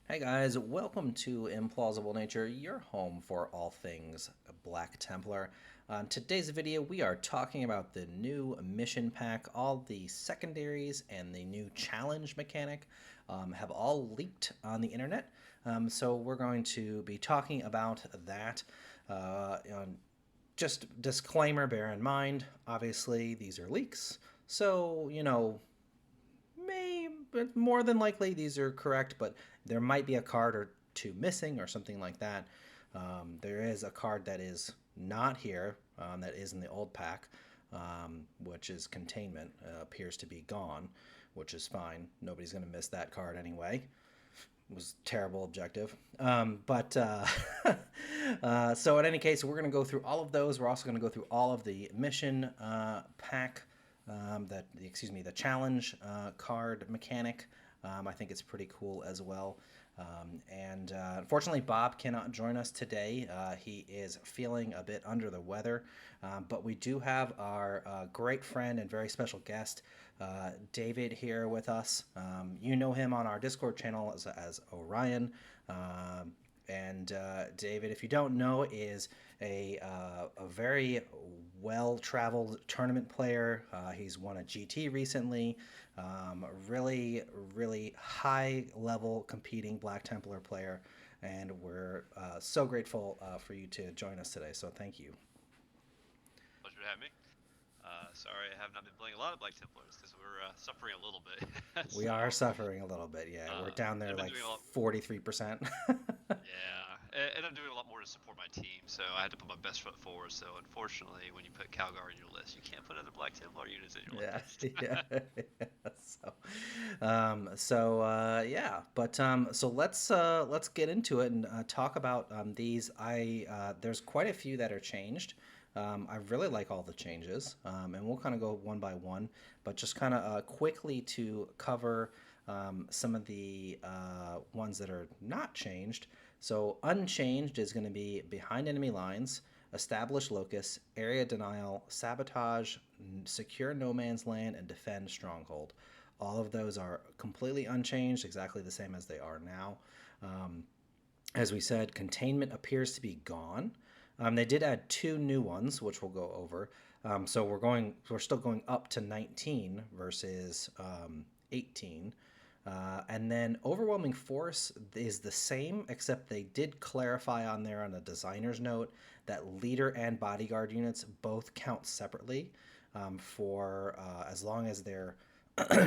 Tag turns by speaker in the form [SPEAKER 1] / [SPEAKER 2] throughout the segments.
[SPEAKER 1] Hey guys, welcome to Implausible Nature, your home for all things Black Templar. On today's video, we are talking about the new mission pack. All the secondaries and the new challenge mechanic have all leaked on the internet. So we're going to be talking about that. Just disclaimer, bear in mind, obviously these are leaks. So, but more than likely these are correct, but there might be a card or two missing or something like that. There is a card that is not here, that is in the old pack, which is Containment. Appears to be gone, which is fine. Nobody's going to miss that card anyway. It was a terrible objective. So in any case, we're going to go through all of those. We're also going to go through all of the mission pack, the challenge card mechanic. I think it's pretty cool as well. Unfortunately, Bob cannot join us today. He is feeling a bit under the weather, but we do have our great friend and very special guest, David, here with us. You know him on our Discord channel as Orion. David, if you don't know, is a very well-traveled tournament player. He's won a GT recently. Really, really high-level competing Black Templar player, and we're so grateful for you to join us today. So thank you.
[SPEAKER 2] Pleasure to have me. Sorry I have not been playing a lot of Black Templars because we're suffering a little bit.
[SPEAKER 1] We are suffering a little bit, yeah. We're down there
[SPEAKER 2] I've been
[SPEAKER 1] like
[SPEAKER 2] doing a lot.
[SPEAKER 1] 43%.
[SPEAKER 2] Yeah, and I'm doing a lot more to support my team, so I had to put my best foot forward. So unfortunately, when you put Calgar in your list, you can't put other Black Templar units in your
[SPEAKER 1] Yeah,
[SPEAKER 2] list.
[SPEAKER 1] yeah. Yeah. So let's get into it and talk about these. There's quite a few that are changed. I really like all the changes, and we'll kind of go one by one, but just kind of quickly to cover some of the ones that are not changed. So unchanged is going to be behind enemy lines, establish locus, area denial, sabotage, secure no man's land, and defend stronghold. All of those are completely unchanged, exactly the same as they are now. As we said, containment appears to be gone. They did add two new ones, which we'll go over. So we're still going up to 19 versus 18. And then overwhelming force is the same, except they did clarify on there on a designer's note that leader and bodyguard units both count separately, for as long as they're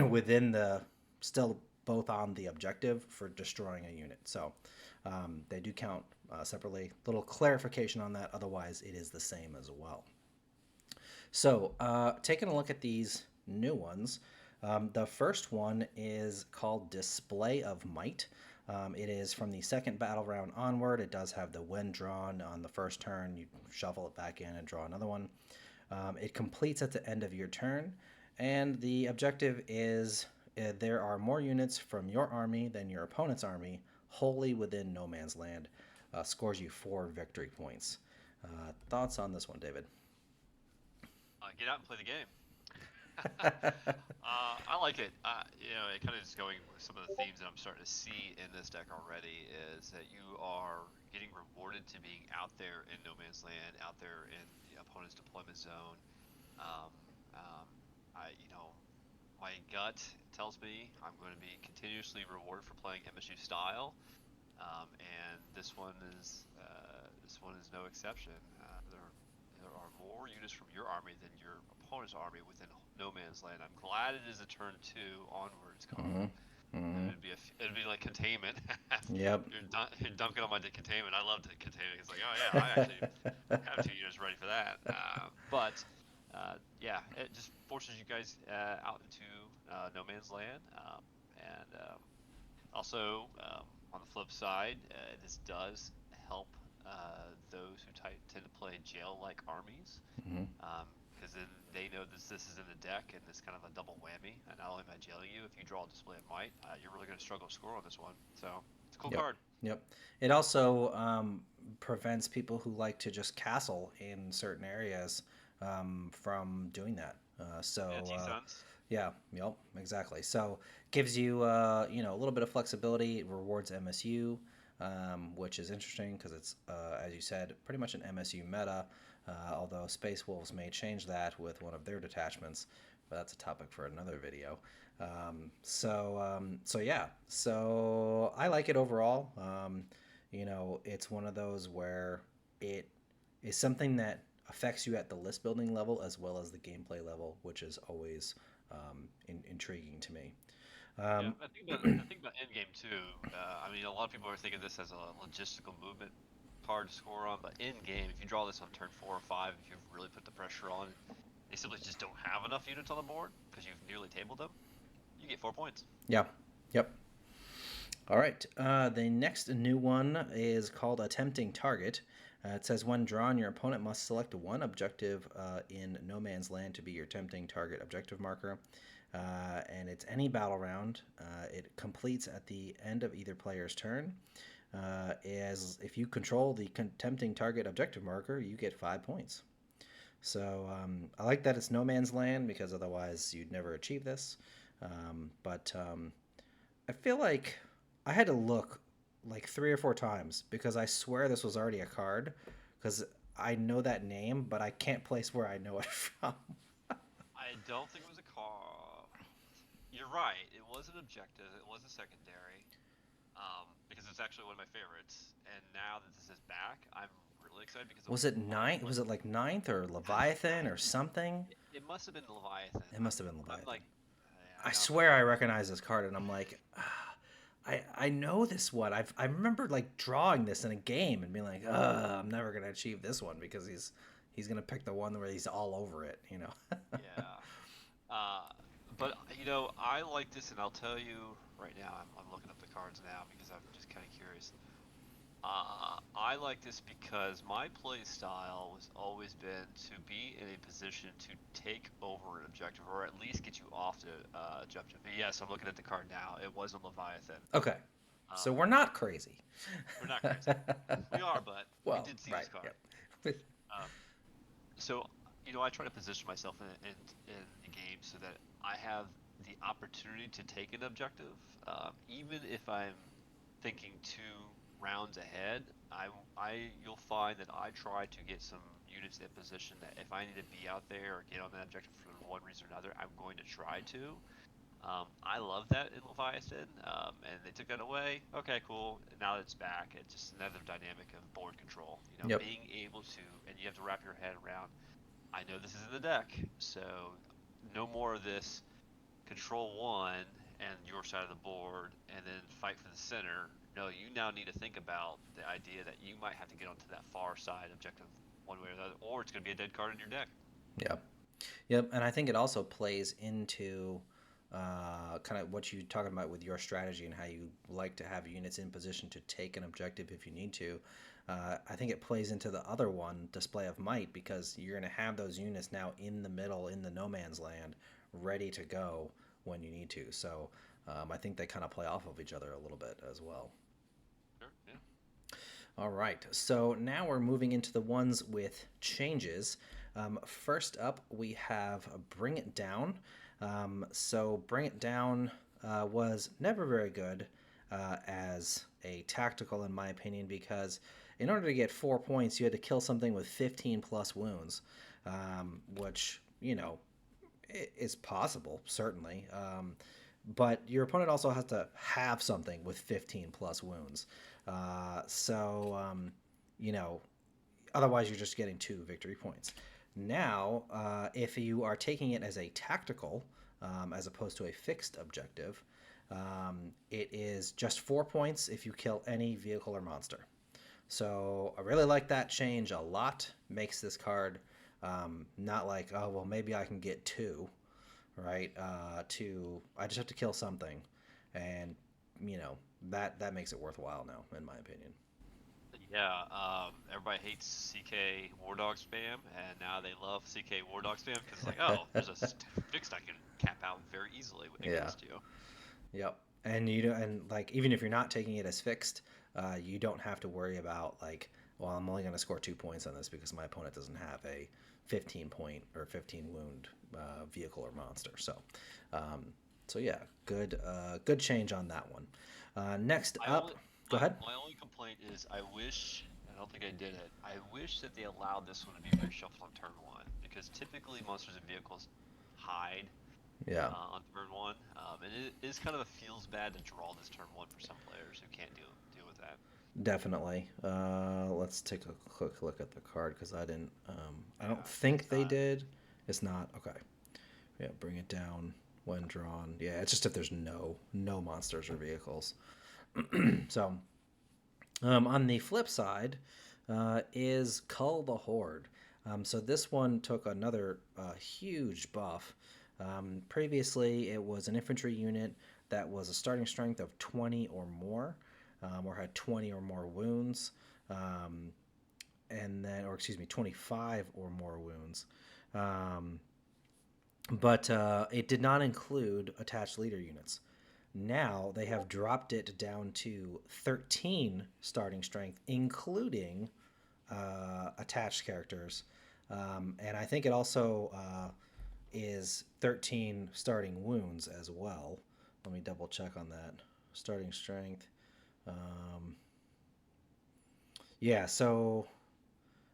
[SPEAKER 1] within the still both on the objective for destroying a unit. So they do count separately. Little clarification on that. Otherwise, it is the same as well. So taking a look at these new ones. The first one is called Display of Might. It is from the second battle round onward. It does have the when drawn on the first turn. You shuffle it back in and draw another one. It completes at the end of your turn. And the objective is there are more units from your army than your opponent's army, wholly within no man's land. Scores you 4 victory points. Thoughts on this one, David?
[SPEAKER 2] Get out and play the game. I like it. It kind of is going with some of the themes that I'm starting to see in this deck already. Is that you are getting rewarded to being out there in no man's land, out there in the opponent's deployment zone. Um, um, my gut tells me I'm going to be continuously rewarded for playing MSU style, and this one is no exception. There are more units from your army than your opponent's army within no man's land. I'm glad it is a turn 2 onwards card. It'd be like containment.
[SPEAKER 1] Yep.
[SPEAKER 2] You're dunking on my containment. I love the containment. It's like, oh yeah, I actually have 2 units ready for that. Yeah, it just forces you guys out into no man's land. Also, on the flip side, this does help those who tend to play jail-like armies, because then they know this is in the deck, and it's kind of a double whammy. And not only am I jailing you, if you draw a Display of Might, you're really going to struggle to score on this one. So it's a cool
[SPEAKER 1] Yep.
[SPEAKER 2] card.
[SPEAKER 1] Yep. It also prevents people who like to just castle in certain areas from doing that.
[SPEAKER 2] Yeah,
[SPEAKER 1] So
[SPEAKER 2] T-Suns.
[SPEAKER 1] yeah, yep, exactly. So gives you a little bit of flexibility. It rewards MSU, which is interesting because it's as you said, pretty much an MSU meta. Although Space Wolves may change that with one of their detachments, but that's a topic for another video. So yeah, so I like it overall. It's one of those where it is something that affects you at the list building level as well as the gameplay level, which is always intriguing to me.
[SPEAKER 2] Yeah,
[SPEAKER 1] Um,
[SPEAKER 2] I think about endgame too. I mean, a lot of people are thinking this as a logistical movement card to score on, but in game, if you draw this on turn 4 or 5, if you've really put the pressure on, they simply just don't have enough units on the board because you've nearly tabled them. You get 4 points.
[SPEAKER 1] yeah, yep. All right. The next new one is called Attempting Target. It says when drawn, your opponent must select one objective in No Man's Land to be your tempting target objective marker. And it's any battle round. It completes at the end of either player's turn. As if you control the tempting target objective marker, you get 5 points. So I like that it's No Man's Land because otherwise you'd never achieve this. But I feel like I had to look like 3 or 4 times because I swear this was already a card because I know that name, but I can't place where I know it from.
[SPEAKER 2] I don't think it was a call. You're right. It was an objective. It was a secondary. Because it's actually one of my favorites. And now that this is back, I'm really excited because of
[SPEAKER 1] Was it
[SPEAKER 2] one
[SPEAKER 1] ninth? Was
[SPEAKER 2] play.
[SPEAKER 1] it like ninth or
[SPEAKER 2] I think
[SPEAKER 1] Leviathan or something?
[SPEAKER 2] it must have been Leviathan.
[SPEAKER 1] It must have been
[SPEAKER 2] I'm
[SPEAKER 1] Leviathan.
[SPEAKER 2] like,
[SPEAKER 1] I
[SPEAKER 2] I'm
[SPEAKER 1] swear I recognize this card, and I'm like, I know this one. I remember like drawing this in a game and being like, I'm never gonna achieve this one because he's gonna pick the one where he's all over it, you know.
[SPEAKER 2] yeah. But I like this, and I'll tell you right now. I'm looking up the cards now because I'm just kind of curious. I like this because my play style has always been to be in a position to take over an objective, or at least get you off the objective. But yes, I'm looking at the card now. It wasn't Leviathan.
[SPEAKER 1] Okay, so
[SPEAKER 2] Um,
[SPEAKER 1] we're not crazy.
[SPEAKER 2] we're not crazy. We are, but we
[SPEAKER 1] Well,
[SPEAKER 2] did see this
[SPEAKER 1] right,
[SPEAKER 2] card.
[SPEAKER 1] yep.
[SPEAKER 2] Um, so I try to position myself in the game so that I have the opportunity to take an objective, even if I'm thinking 2 rounds ahead. You'll find that I try to get some units in position that if I need to be out there or get on that objective for one reason or another, I'm going to try to. I love that in Leviathan, and they took that away. Okay, cool. Now that it's back, it's just another dynamic of board control.
[SPEAKER 1] Yep.
[SPEAKER 2] Being able to, and you have to wrap your head around. I know this is in the deck, so no more of this control one and your side of the board, and then fight for the center. No, you now need to think about the idea that you might have to get onto that far side objective one way or the other, or it's going to be a dead card in your deck.
[SPEAKER 1] Yep. Yep. And I think it also plays into kind of what you're talking about with your strategy and how you like to have units in position to take an objective if you need to. I think it plays into the other one, display of might, because you're going to have those units now in the middle, in the no man's land, ready to go when you need to. So I think they kind of play off of each other a little bit as well.
[SPEAKER 2] Sure, yeah.
[SPEAKER 1] All right, so now we're moving into the ones with changes. First up, we have Bring It Down. So Bring It Down was never very good as a tactical, in my opinion, because in order to get 4 points, you had to kill something with 15 plus wounds, which, is possible, certainly. But your opponent also has to have something with 15 plus wounds. So, you know, otherwise you're just getting 2 victory points. Now, if you are taking it as a tactical, as opposed to a fixed objective, it is just 4 points if you kill any vehicle or monster. So I really like that change a lot. Makes this card not like, oh, well, maybe I can get two, right? I just have to kill something. And, you know, that makes it worthwhile now, in my opinion.
[SPEAKER 2] Yeah, everybody hates CK War Dog spam, and now they love CK War Dog spam because it's like, oh, there's a fixed I can cap out very easily
[SPEAKER 1] Yeah.
[SPEAKER 2] against you.
[SPEAKER 1] Yep. And you don't, and like even if you're not taking it as fixed, you don't have to worry about like well, I'm only going to score 2 points on this because my opponent doesn't have a 15 point or 15 wound vehicle or monster. Um, so yeah, good change on that one. Next
[SPEAKER 2] I
[SPEAKER 1] up,
[SPEAKER 2] only
[SPEAKER 1] go ahead.
[SPEAKER 2] my only complaint is I wish I don't think I did it. I wish that they allowed this one to be reshuffled on turn one because typically monsters and vehicles hide
[SPEAKER 1] Yeah,
[SPEAKER 2] on turn one, and it is kind of a feels bad to draw this turn one for some players who can't deal with that.
[SPEAKER 1] definitely. Let's take a quick look at the card because I didn't. I don't
[SPEAKER 2] Yeah, because
[SPEAKER 1] think
[SPEAKER 2] it's
[SPEAKER 1] they
[SPEAKER 2] not.
[SPEAKER 1] did. It's not okay. Yeah, bring it down when drawn. Yeah, it's just if there's no monsters or vehicles. So on the flip side is Cull the Horde. So this one took another huge buff. Previously, it was an infantry unit that was a starting strength of 20 or more, or had 20 or more wounds, um, and then, or excuse me, 25 or more wounds. Um, but it did not include attached leader units. Now they have dropped it down to 13 starting strength, including attached characters. And I think it also is 13 starting wounds as well. Let me double check on that. Starting strength. Um, yeah, so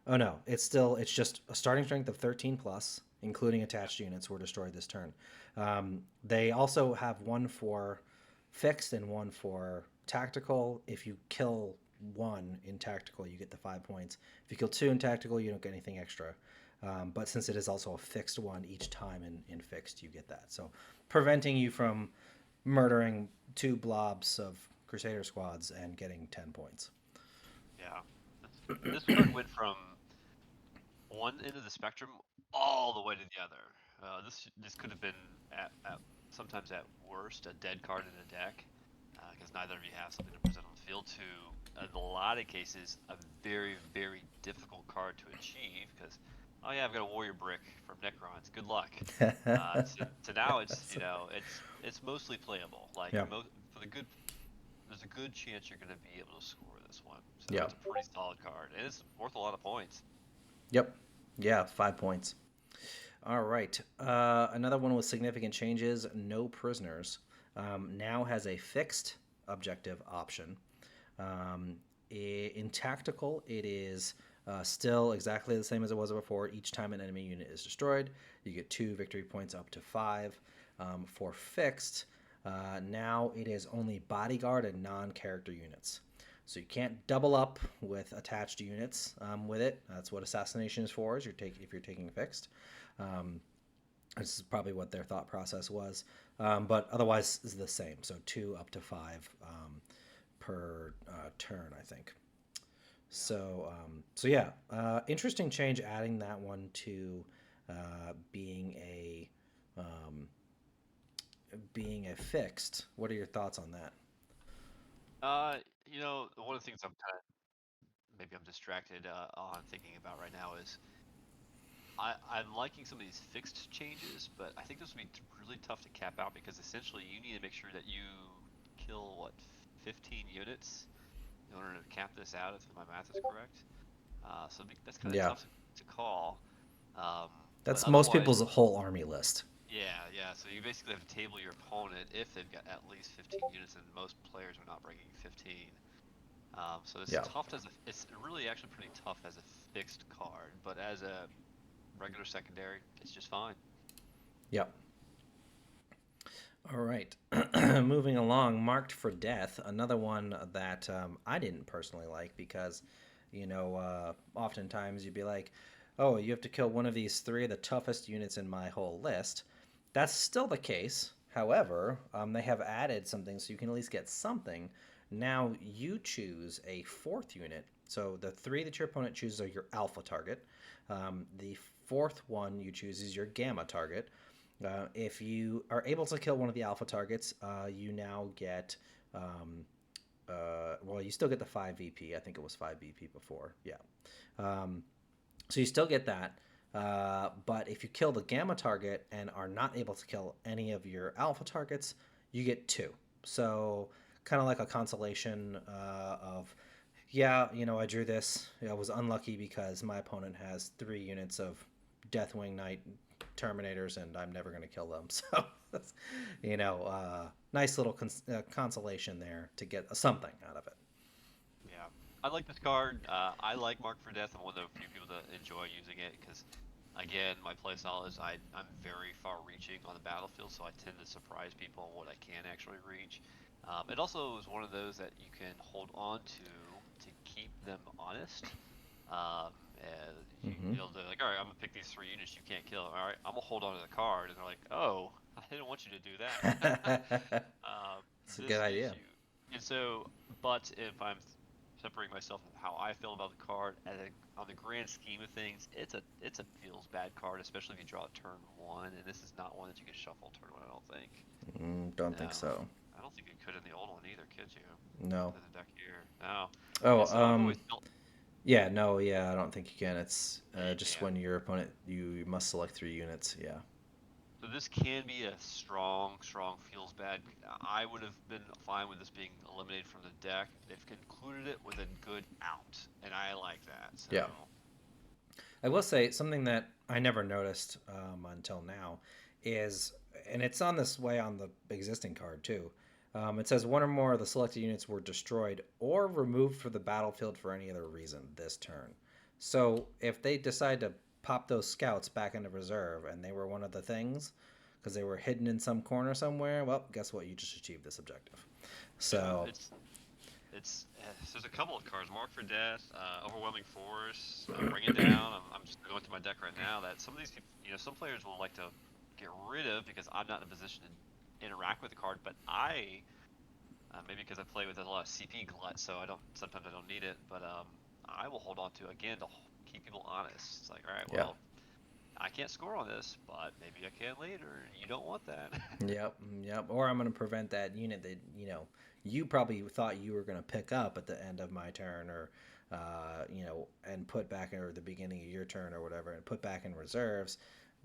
[SPEAKER 1] oh no, it's just a starting strength of 13 plus, including
[SPEAKER 2] Yeah.
[SPEAKER 1] attached units were destroyed this turn. They also have one for fixed and one for tactical. If you kill one in tactical, you get the 5 points. If you kill two in tactical, you don't get anything extra. But since it is also a fixed one each time in fixed, you get that. So preventing you from murdering two blobs of Crusader squads and getting 10 points.
[SPEAKER 2] Yeah. This card went from one end of the spectrum all the way to the other. This could have been at sometimes at worst a dead card in a deck because neither of you have something to present on the field. To in a lot of cases a very difficult card to achieve because oh yeah I've got a warrior brick from Necrons. Good luck. So now it's
[SPEAKER 1] So,
[SPEAKER 2] it's mostly playable. Like
[SPEAKER 1] yeah.
[SPEAKER 2] for the good there's a good chance you're going to be able to score this one. So
[SPEAKER 1] Yeah.
[SPEAKER 2] it's a pretty solid card and it's worth a lot of points.
[SPEAKER 1] Yep. Yeah, 5 points. All right. Another one with significant changes, no prisoners. Now has a fixed objective option. Um, in tactical, it is still exactly the same as it was before. Each time an enemy unit is destroyed, you get 2 victory points up to 5. For fixed, now it is only bodyguard and non-character units. So you can't double up with attached units with it. That's what assassination is for. Is if you're taking fixed. Um, this is probably what their thought process was, but otherwise is the same. So 2 up to 5 per turn, I think.
[SPEAKER 2] Yeah.
[SPEAKER 1] So yeah, interesting change adding that one to being um, being a fixed. What are your thoughts on that?
[SPEAKER 2] One of the things I'm kind of maybe I'm distracted on thinking about right now is I'm liking some of these fixed changes, but I think this would be really tough to cap out because essentially you need to make sure that you kill what 15 units in order to cap this out if my math is correct. That's kind of
[SPEAKER 1] Yeah,
[SPEAKER 2] tough to call. Um, but
[SPEAKER 1] that's most
[SPEAKER 2] otherwise,
[SPEAKER 1] people's whole army list.
[SPEAKER 2] yeah. So you basically have to table your opponent if they've got at least 15 units, and most players are not bringing 15. So it's
[SPEAKER 1] Yeah,
[SPEAKER 2] tough it's really actually pretty tough as a fixed card, but as a regular secondary, it's just fine.
[SPEAKER 1] yeah. All right. Moving along, Marked for Death, another one that I didn't personally like because, oftentimes you'd be like, oh, you have to kill one of these three of the toughest units in my whole list. That's still the case. However, they have added something so you can at least get something. Now you choose a fourth unit. So the three that your opponent chooses are your alpha target. The fourth one you choose is your gamma target. If you are able to kill one of the alpha targets, you now get, well, you still get the 5 VP. I think it was 5 VP before. Yeah. Um, so you still get that. But if you kill the gamma target and are not able to kill any of your alpha targets, you get 2. So kind of like a consolation of Yeah, I drew this. I was unlucky because my opponent has 3 units of Deathwing Knight Terminators, and I'm never going to kill them. So, nice little consolation there to get something out of it.
[SPEAKER 2] Yeah, I like this card. I like Mark for Death. I'm one of the few people that enjoy using it because, again, my playstyle is I'm very far-reaching on the battlefield, so I tend to surprise people on what I can actually reach. It also is one of those that you can hold on to keep them honest. And
[SPEAKER 1] Mm-hmm.
[SPEAKER 2] they're like, all right, I'm gonna pick these 3 units you can't kill. All right, I'm gonna hold on to the card, and they're like, oh, I didn't want you to do that. um,
[SPEAKER 1] It's a good
[SPEAKER 2] this gives
[SPEAKER 1] idea.
[SPEAKER 2] you, and so, but if I'm separating myself from how I feel about the card, on the grand scheme of things, it's a feels bad card, especially if you draw it turn one, and this is not one that you can shuffle turn one. I don't think.
[SPEAKER 1] Don't think
[SPEAKER 2] No,
[SPEAKER 1] so.
[SPEAKER 2] I don't think you could in the old one either, could you?
[SPEAKER 1] No.
[SPEAKER 2] In the deck here, no.
[SPEAKER 1] Oh,
[SPEAKER 2] And so I've always felt,
[SPEAKER 1] yeah, no, yeah, I don't think you can. It's just
[SPEAKER 2] yeah.
[SPEAKER 1] when your opponent, you must select 3 units. Yeah.
[SPEAKER 2] So this can be a strong feels bad. I would have been fine with this being eliminated from the deck. They've concluded it with a good out, and I like that. So
[SPEAKER 1] Yeah. I will say something that I never noticed until now is, and it's on this way on the existing card too. It says one or more of the selected units were destroyed or removed from the battlefield for any other reason this turn. So if they decide to pop those scouts back into reserve and they were one of the things because they were hidden in some corner somewhere, well, guess what? You just achieved this objective.
[SPEAKER 2] yeah,
[SPEAKER 1] So,
[SPEAKER 2] there's a couple of cards: Mark for Death, Overwhelming Force, Bring It Down. I'm just going through my deck right now. That some of these people, some players will like to get rid of because I'm not in a position to interact with the card, but maybe because I play with a lot of CP glut, so sometimes I don't need it, but I will hold on to again to keep people honest. It's like, all right,
[SPEAKER 1] yeah.
[SPEAKER 2] well, I can't score on this, but maybe I can later. You don't want that.
[SPEAKER 1] Yep, yep. Or I'm going to prevent that unit that you probably thought you were going to pick up at the end of my turn, or and put back or the beginning of your turn or whatever, and put back in reserves.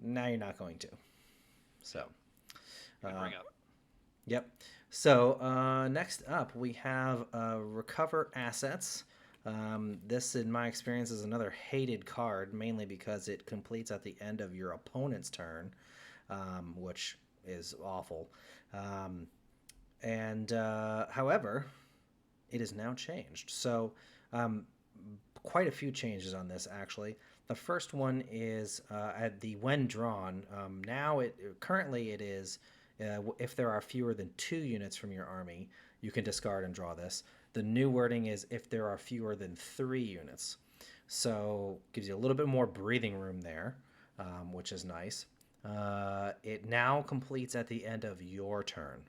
[SPEAKER 1] Now you're not going to. So,
[SPEAKER 2] Yeah, good
[SPEAKER 1] uh,
[SPEAKER 2] bring up.
[SPEAKER 1] yep. So next up we have recover assets. This, in my experience, is another hated card, mainly because it completes at the end of your opponent's turn, which is awful. Um, and however, it is now changed. So, um, quite a few changes on this actually. The first one is at the when drawn. Now it currently it is if there are fewer than 2 units from your army, you can discard and draw this. The new wording is if there are fewer than 3 units. So gives you a little bit more breathing room there, which is nice. It now completes at the end of your turn.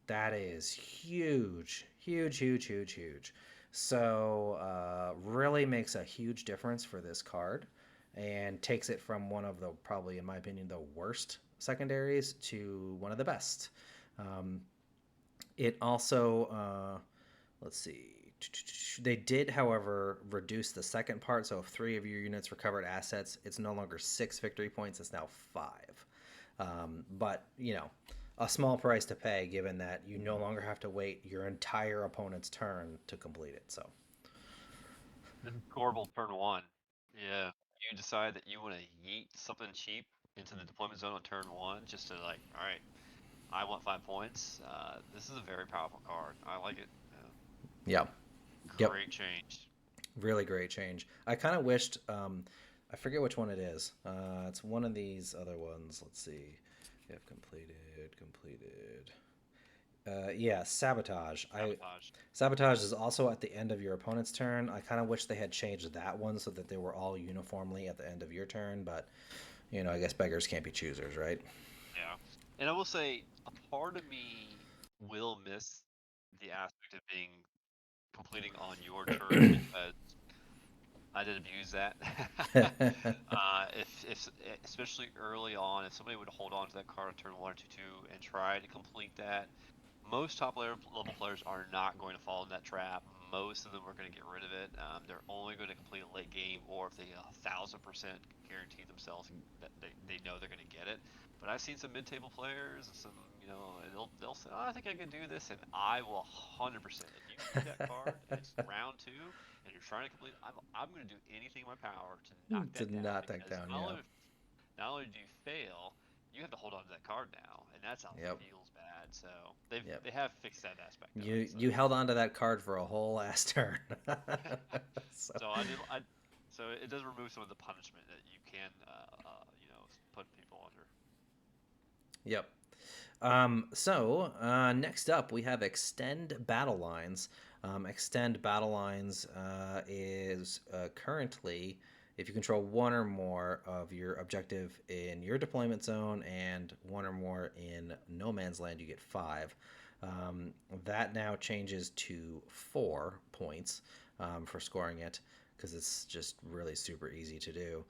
[SPEAKER 1] That is huge, huge, huge, huge, huge. So really makes a huge difference for this card, and takes it from one of the probably, in my opinion, the worst secondaries to one of the best. Um, it also let's see. They did, however, reduce the second part. So if 3 of your units recovered assets, it's no longer 6 victory points. It's now 5. But a small price to pay, given that you no longer have to wait your entire opponent's turn to complete it. So,
[SPEAKER 2] This is scoreable turn one. Yeah, you decide that you want to yeet something cheap into the deployment zone on turn one, just to like, all right, I want 5 points. This is a very powerful card. I like it.
[SPEAKER 1] yeah, yep,
[SPEAKER 2] Great change.
[SPEAKER 1] really great change. I kind of wished, I forget which one it is. It's one of these other ones. Let's see. If completed. Yeah, sabotage. I
[SPEAKER 2] Sabotage.
[SPEAKER 1] Sabotage is also at the end of your opponent's turn. I kind of wish they had changed that one so that they were all uniformly at the end of your turn. But I guess beggars can't be choosers, right?
[SPEAKER 2] Yeah. And I will say, a part of me will miss the aspect of being completing on your turn because I did abuse that. If especially early on, if somebody would hold on to that card on turn one or two and try to complete that, most top level players are not going to fall in that trap. Most of them are going to get rid of it. They're only going to complete a late game, or if they 1,000% guarantee themselves that they know they're going to get it. But I've seen some mid-table players, some and they'll say, oh, I think I can do this, and I will 100%. If you give me that card and it's round two, and you're trying to complete, I'm going to do anything in my power to knock
[SPEAKER 1] To
[SPEAKER 2] that down
[SPEAKER 1] not take
[SPEAKER 2] because
[SPEAKER 1] down, yeah.
[SPEAKER 2] not only do you fail, you have to hold on to that card now, and that's how
[SPEAKER 1] Yep.
[SPEAKER 2] it feels bad. So
[SPEAKER 1] Yep.
[SPEAKER 2] they have fixed that aspect of it.
[SPEAKER 1] You held on to that card for a whole ass turn. So,
[SPEAKER 2] So so it does remove some of the punishment that you can put people under.
[SPEAKER 1] yep. Next up, we have Extend Battle Lines. Extend Battle Lines is currently, if you control one or more of your objective in your deployment zone and one or more in no man's land, you get 5. That now changes to 4 points for scoring it because it's just really super easy to do.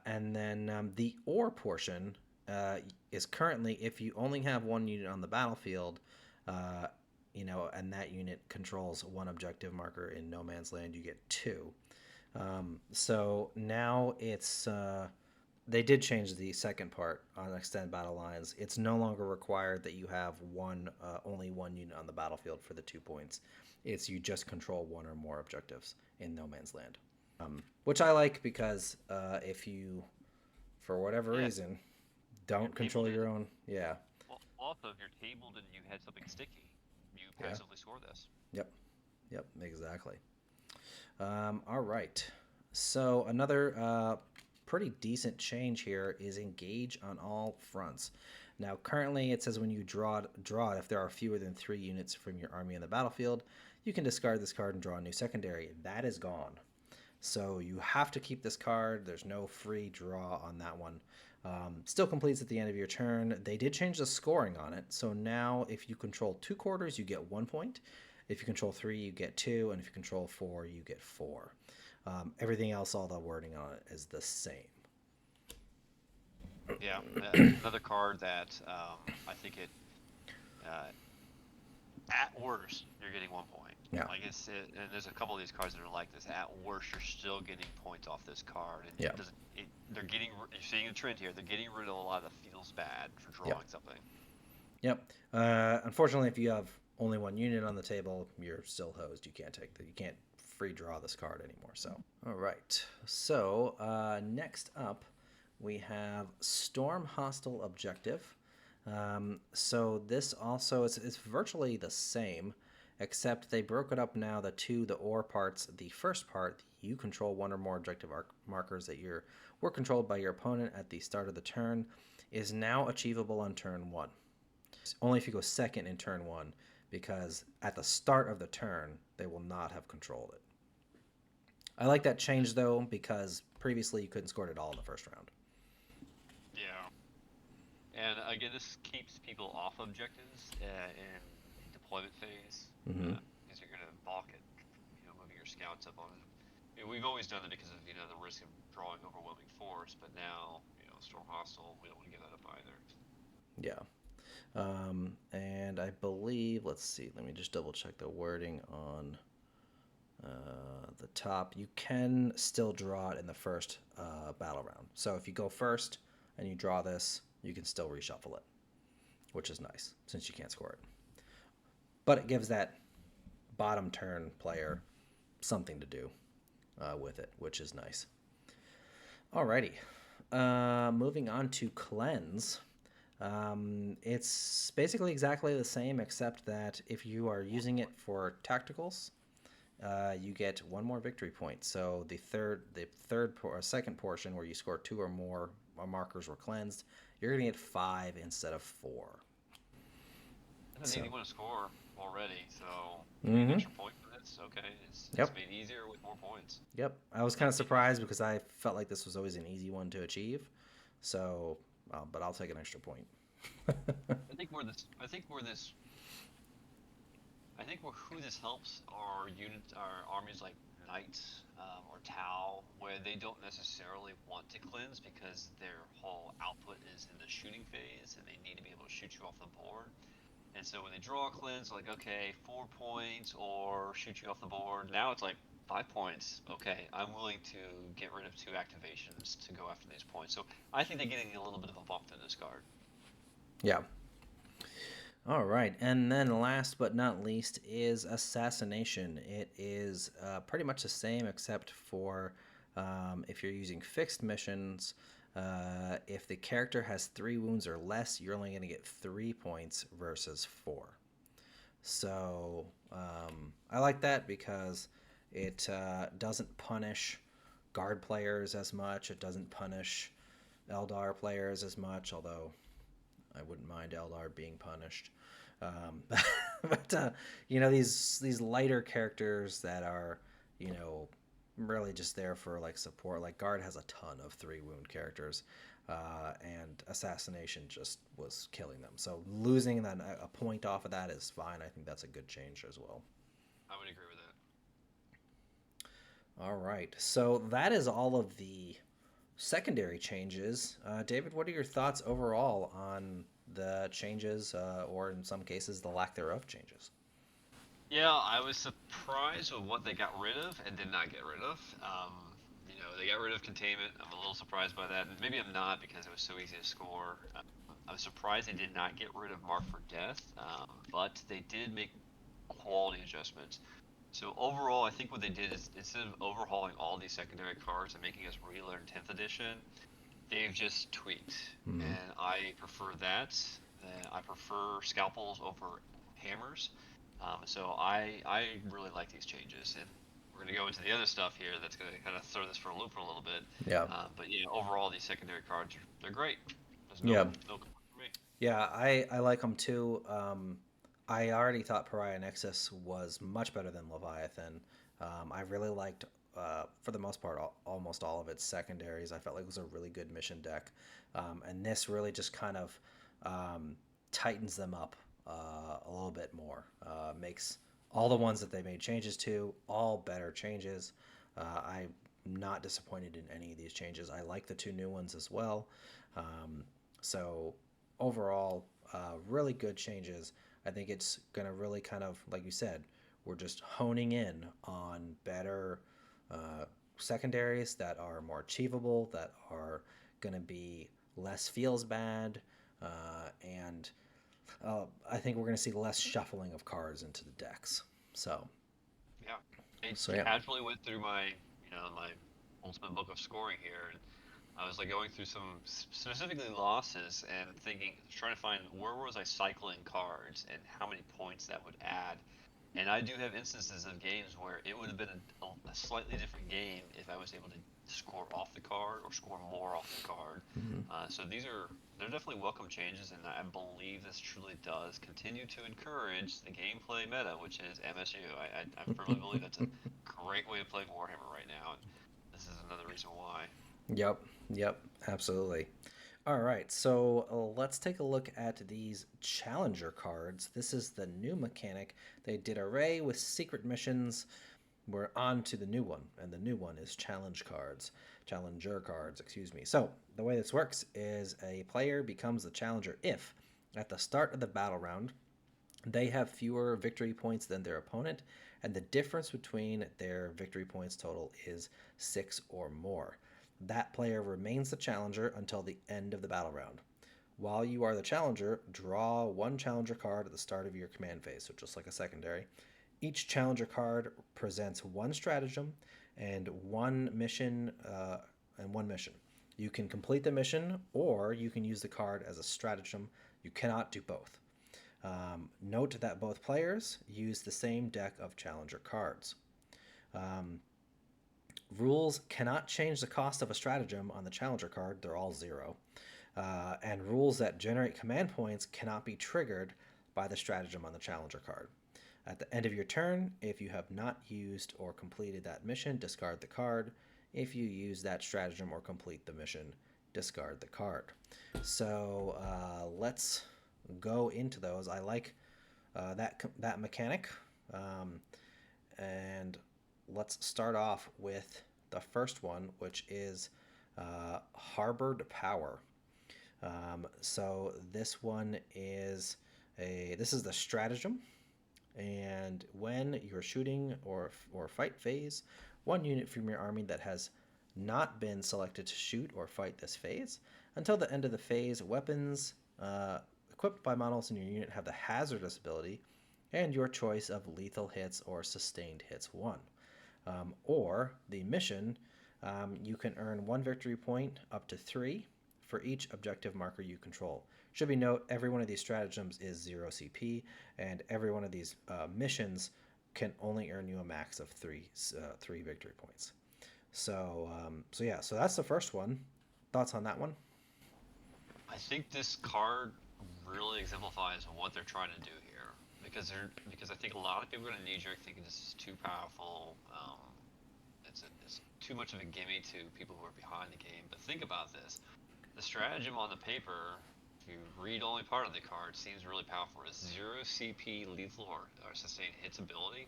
[SPEAKER 1] And then the ore portion is currently, if you only have one unit on the battlefield, and that unit controls one objective marker in no man's land, you get 2. So now it's they did change the second part on Extend Battle Lines. It's no longer required that you have only one unit on the battlefield for the 2 points. It's you just control one or more objectives in no man's land, which I like because if you, for whatever reason, don't control your own, yeah.
[SPEAKER 2] Well, also, if you're tabled and you had something sticky, you
[SPEAKER 1] Yeah.
[SPEAKER 2] passively score this.
[SPEAKER 1] Yep. Yep. Exactly. All right. So another pretty decent change here is engage on all fronts. Now, currently, it says when you draw it, if there are fewer than 3 units from your army on the battlefield, you can discard this card and draw a new secondary. That is gone. So you have to keep this card. There's no free draw on that one. Still completes at the end of your turn. They did change the scoring on it. So now if you control 2 quarters, you get 1 point. If you control 3, you get 2. And if you control 4, you get 4. Everything else, all the wording on it is the same.
[SPEAKER 2] Yeah, another card that I think at worst you're getting 1 point.
[SPEAKER 1] Yeah.
[SPEAKER 2] Like and there's a couple of these cards that are like this. At worst, you're still getting points off this card, and
[SPEAKER 1] Yeah.
[SPEAKER 2] You're seeing a trend here. They're getting rid of a lot of feels bad for drawing something.
[SPEAKER 1] Yep. Unfortunately, if you have only one unit on the table, you're still hosed. You can't free draw this card anymore. So, all right. So next up, we have Storm Hostile Objective. So this also it's virtually the same, except they broke it up now. The ore parts. The first part, you control one or more objective markers that were controlled by your opponent at the start of the turn, is now achievable on turn 1. Only if you go second in turn 1, because at the start of the turn they will not have controlled it. I like that change though, because previously you couldn't score it at all in the first round.
[SPEAKER 2] Yeah. And again, this keeps people off objectives in deployment phase, because you're going to balk at moving your scouts up on it. We've always done it because of the risk of drawing overwhelming force, but now Storm Hostile, we don't want to give that up either.
[SPEAKER 1] Yeah. And I believe, let's see, let me just double check the wording on the top. You can still draw it in the first battle round. So if you go first and you draw this, you can still reshuffle it, which is nice since you can't score it. But it gives that bottom turn player something to do with it, which is nice. Alrighty. Moving on to Cleanse. It's basically exactly the same, except that if you are using it for tacticals, you get 1 more victory point. So the second portion where you score 2 or more markers were cleansed, you're going to get 5 instead of 4.
[SPEAKER 2] That's an easy one to score already, so
[SPEAKER 1] Mm-hmm.
[SPEAKER 2] extra point for this. Okay, it's made easier with more points.
[SPEAKER 1] Yep, I was kind of surprised because I felt like this was always an easy one to achieve. So, but I'll take an extra point.
[SPEAKER 2] I think who this helps are armies like Knights or Tau, where they don't necessarily want to cleanse because their whole output is in the shooting phase and they need to be able to shoot you off the board. And so when they draw a cleanse, like, okay, 4 points or shoot you off the board. Now it's like 5 points. Okay, I'm willing to get rid of 2 activations to go after these points. So I think they're getting a little bit of a bump in this card.
[SPEAKER 1] Yeah. All right, and then last but not least is Assassination. It is pretty much the same except for if you're using fixed missions. If the character has 3 wounds or less, you're only going to get 3 points versus 4. So I like that because it doesn't punish guard players as much. It doesn't punish Eldar players as much, although I wouldn't mind Eldar being punished. Um, but these lighter characters that are really just there for like support. Like Guard has a ton of 3 wound characters, and Assassination just was killing them. So losing that a point off of that is fine. I think that's a good change as well.
[SPEAKER 2] I would agree with that.
[SPEAKER 1] All right, so that is all of the secondary changes. David, what are your thoughts overall on the changes, or in some cases, the lack thereof changes?
[SPEAKER 2] Yeah, I was surprised with what they got rid of and did not get rid of. They got rid of containment. I'm a little surprised by that. Maybe I'm not because it was so easy to score. I was surprised they did not get rid of Mark for Death, but they did make quality adjustments. So overall, I think what they did is instead of overhauling all these secondary cards and making us relearn 10th edition, they've just tweaked,
[SPEAKER 1] Mm-hmm.
[SPEAKER 2] and I prefer that. I prefer scalpels over hammers. So I really like these changes, and we're going to go into the other stuff here that's going to kind of throw this for a loop for a little bit.
[SPEAKER 1] Yeah.
[SPEAKER 2] But yeah, overall these secondary cards they're great. There's
[SPEAKER 1] Yeah.
[SPEAKER 2] no complaint for me.
[SPEAKER 1] Yeah, I like them too. I already thought Pariah Nexus was much better than Leviathan. I really liked, for the most part, almost all of its secondaries. I felt like it was a really good mission deck. And this really just kind of um, tightens them up a little bit more. Makes all the ones that they made changes to all better changes. I'm not disappointed in any of these changes. I like the 2 new ones as well. Um, so overall, really good changes. I think it's going to really kind of, like you said, we're just honing in on better uh, secondaries that are more achievable, that are going to be less feels bad, and I think we're going to see less shuffling of cards into the decks. So,
[SPEAKER 2] Yeah, I
[SPEAKER 1] so yeah.
[SPEAKER 2] casually went through my ultimate book of scoring here, and I was like going through some specifically losses and thinking, trying to find where was I cycling cards and how many points that would add. And I do have instances of games where it would have been a slightly different game if I was able to score off the card or score more off the card.
[SPEAKER 1] Mm-hmm.
[SPEAKER 2] So they're definitely welcome changes, and I believe this truly does continue to encourage the gameplay meta, which is MSU. I firmly believe that's a great way of playing Warhammer right now, and this is another reason why.
[SPEAKER 1] Yep, yep, absolutely. All right, so let's take a look at these challenger cards. This is the new mechanic. They did array with secret missions. We're on to the new one, and the new one is challenger cards, excuse me. So the way this works is a player becomes the challenger if, at the start of the battle round, they have fewer victory points than their opponent, and the difference between their victory points total is 6 or more. That player remains the challenger until the end of the battle round. While you are the challenger, draw 1 challenger card at the start of your command phase, so just like a secondary. Each challenger card presents 1 stratagem and 1 mission, and 1 mission. You can complete the mission, or you can use the card as a stratagem. You cannot do both. Note that both players use the same deck of challenger cards. Um, Rules cannot change the cost of a stratagem on the challenger card, they're all 0. And rules that generate command points cannot be triggered by the stratagem on the challenger card. At the end of your turn, if you have not used or completed that mission, discard the card. If you use that stratagem or complete the mission, discard the card. So let's go into those. I like that mechanic. Um, and let's start off with the first one, which is Harboured Power. So this one is this is the stratagem. And when you're shooting or fight phase, one unit from your army that has not been selected to shoot or fight this phase. Until the end of the phase, weapons equipped by models in your unit have the hazardous ability and your choice of lethal hits or sustained hits 1. Or the mission, you can earn 1 victory point up to 3 for each objective marker you control. Should be note, every one of these stratagems is 0 CP, and every one of these missions can only earn you a max of 3 victory points. So that's the first one. Thoughts on that one?
[SPEAKER 2] I think this card really exemplifies what they're trying to do here, because I think a lot of people are going to knee jerk thinking this is too powerful. It's too much of a gimme to people who are behind the game. But think about this: the stratagem on the paper, if you read only part of the card, seems really powerful. It's 0 CP lethal or sustained hits ability,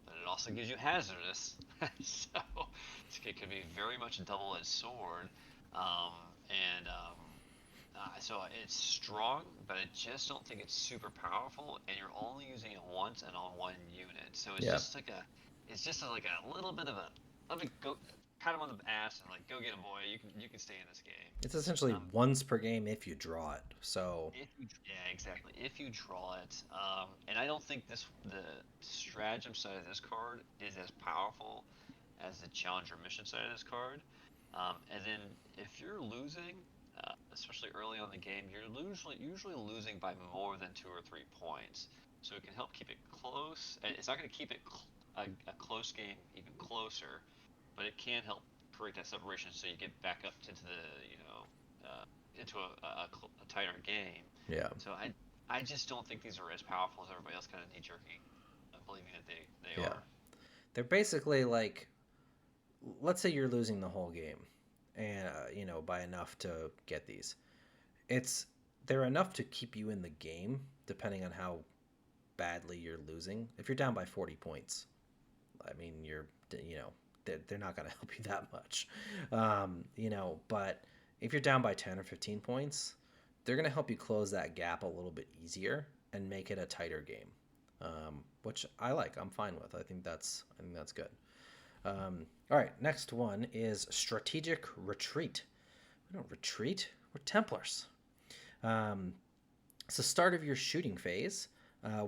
[SPEAKER 2] but it also gives you hazardous, so it could be very much a double-edged sword. Um, so it's strong, but I just don't think it's super powerful, and you're only using it once and on one unit. So
[SPEAKER 1] Yeah.
[SPEAKER 2] it's just like a little bit of a, let me go, pat him on the ass and like, go get him, boy. You can stay in this game.
[SPEAKER 1] It's essentially
[SPEAKER 2] Um,
[SPEAKER 1] once per game if you draw it. So,
[SPEAKER 2] yeah, exactly. If you draw it, and I don't think the stratagem side of this card is as powerful as the challenger mission side of this card. And then if you're losing, especially early on in the game, you're usually losing by more than 2 or 3 points. So it can help keep it close. It's not going to keep it a close game even closer, but it can help create that separation so you get back up into the into a tighter game.
[SPEAKER 1] yeah.
[SPEAKER 2] So I just don't think these are as powerful as everybody else kind of knee jerking, believing that they
[SPEAKER 1] Yeah.
[SPEAKER 2] are.
[SPEAKER 1] They're basically like, let's say you're losing the whole game and by enough to get these. It's they're enough to keep you in the game depending on how badly you're losing. If you're down by 40 points, I mean, they're not going to help you that much. But if you're down by 10 or 15 points, they're going to help you close that gap a little bit easier and make it a tighter game, which I like. I'm fine with. I think that's good. All right, next one is strategic retreat. We don't retreat. We're Templars. Um, it's the start of your shooting phase.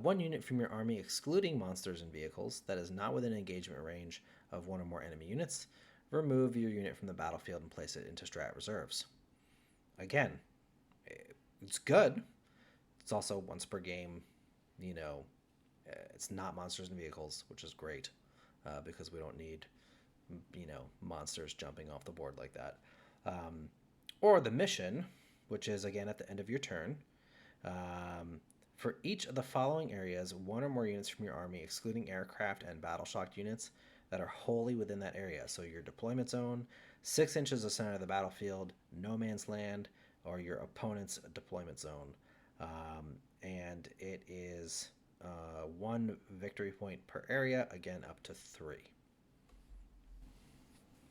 [SPEAKER 1] One unit from your army, excluding monsters and vehicles, that is not within engagement range of one or more enemy units, remove your unit from the battlefield and place it into strat reserves. Again, it's good. It's also once per game. You know, it's not monsters and vehicles, which is great because we don't need monsters jumping off the board like that. Um, or the mission, which is again at the end of your turn. For each of the following areas, one or more units from your army, excluding aircraft and battle shocked units, that are wholly within that area. So your deployment zone, 6 inches of center of the battlefield, no man's land, or your opponent's deployment zone. And it is 1 victory point per area, again up to 3.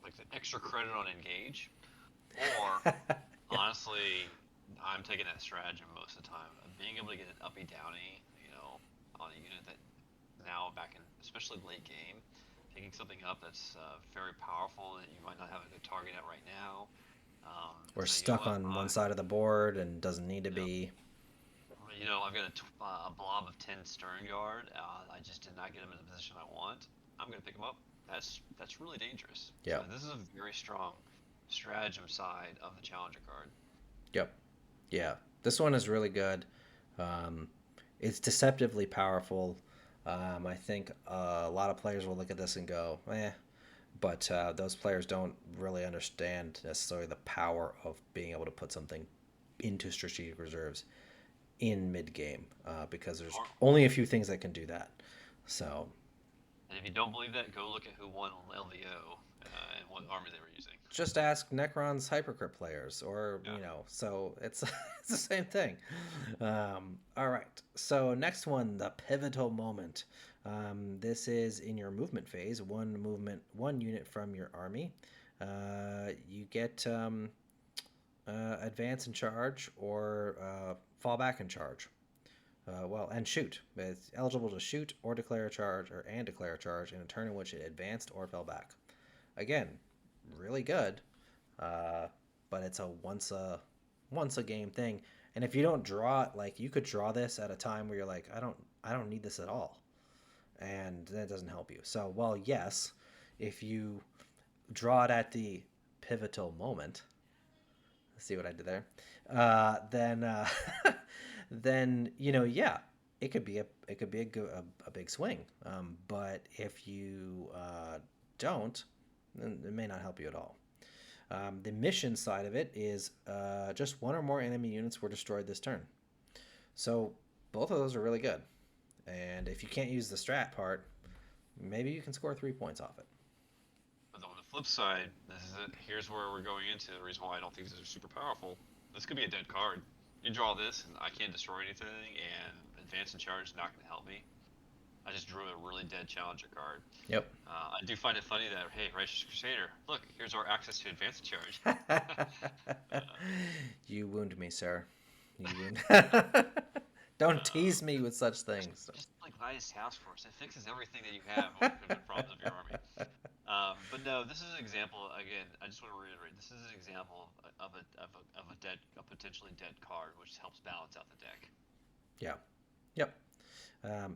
[SPEAKER 2] Like the extra credit on engage, or
[SPEAKER 1] Yeah.
[SPEAKER 2] honestly, I'm taking that stratagem most of the time. Being able to get an uppy downy, on a unit that now back in, especially late game, taking something up that's very powerful that you might not have a good target at right now.
[SPEAKER 1] We're
[SPEAKER 2] So you know
[SPEAKER 1] stuck
[SPEAKER 2] what?
[SPEAKER 1] on one side of the board and doesn't need to
[SPEAKER 2] You know,
[SPEAKER 1] be.
[SPEAKER 2] I've got a blob of 10 stern guard. I just did not get him in the position I want. I'm gonna pick him up. That's really dangerous. So
[SPEAKER 1] Yeah.
[SPEAKER 2] this is a very strong stratagem side of the challenger card.
[SPEAKER 1] Yep. Yeah. This one is really good. Um, it's deceptively powerful. I think a lot of players will look at this and go, eh. But those players don't really understand necessarily the power of being able to put something into strategic reserves in mid game because there's
[SPEAKER 2] Or,
[SPEAKER 1] only a few things that can do that. So
[SPEAKER 2] and if you don't believe that, go look at who won LVO and what army they were using.
[SPEAKER 1] just ask Necron's Hypercrypt players, or
[SPEAKER 2] Yeah.
[SPEAKER 1] so it's it's the same thing. All right, so next one, the pivotal moment. This is in your movement phase. One unit from your army. You get advance and charge, or fall back and charge. Well, and shoot. It's eligible to shoot or declare a charge and declare a charge in a turn in which it advanced or fell back. Again, really good, uh, but it's a once a game thing. And if you don't draw it, like you could draw this at a time where you're like, I don't need this at all, and that doesn't help you. So, well, yes, if you draw it at the pivotal moment, see what I did there, then then yeah, it could be a big swing. But if you don't, then it may not help you at all. The mission side of it is just one or more enemy units were destroyed this turn. So both of those are really good. And if you can't use the strat part, maybe you can score 3 points off it.
[SPEAKER 2] But on the flip side, this is it. Here's where we're going into the reason why I don't think these are super powerful. This could be a dead card. You draw this, and I can't destroy anything, and advance and charge is not going to help me. I just drew a really dead challenger card.
[SPEAKER 1] Yep.
[SPEAKER 2] I do find it funny that, hey, Righteous Crusader, look, here's our access to advance and charge.
[SPEAKER 1] You wound me, sir. You wound. Don't tease me with such things.
[SPEAKER 2] Just like Gladys Task Force, it fixes everything that you have with the problems of your army. But no, this is an example. Again, I just want to reiterate: this is an example of a potentially dead card, which helps balance out the deck.
[SPEAKER 1] Yeah. Yep.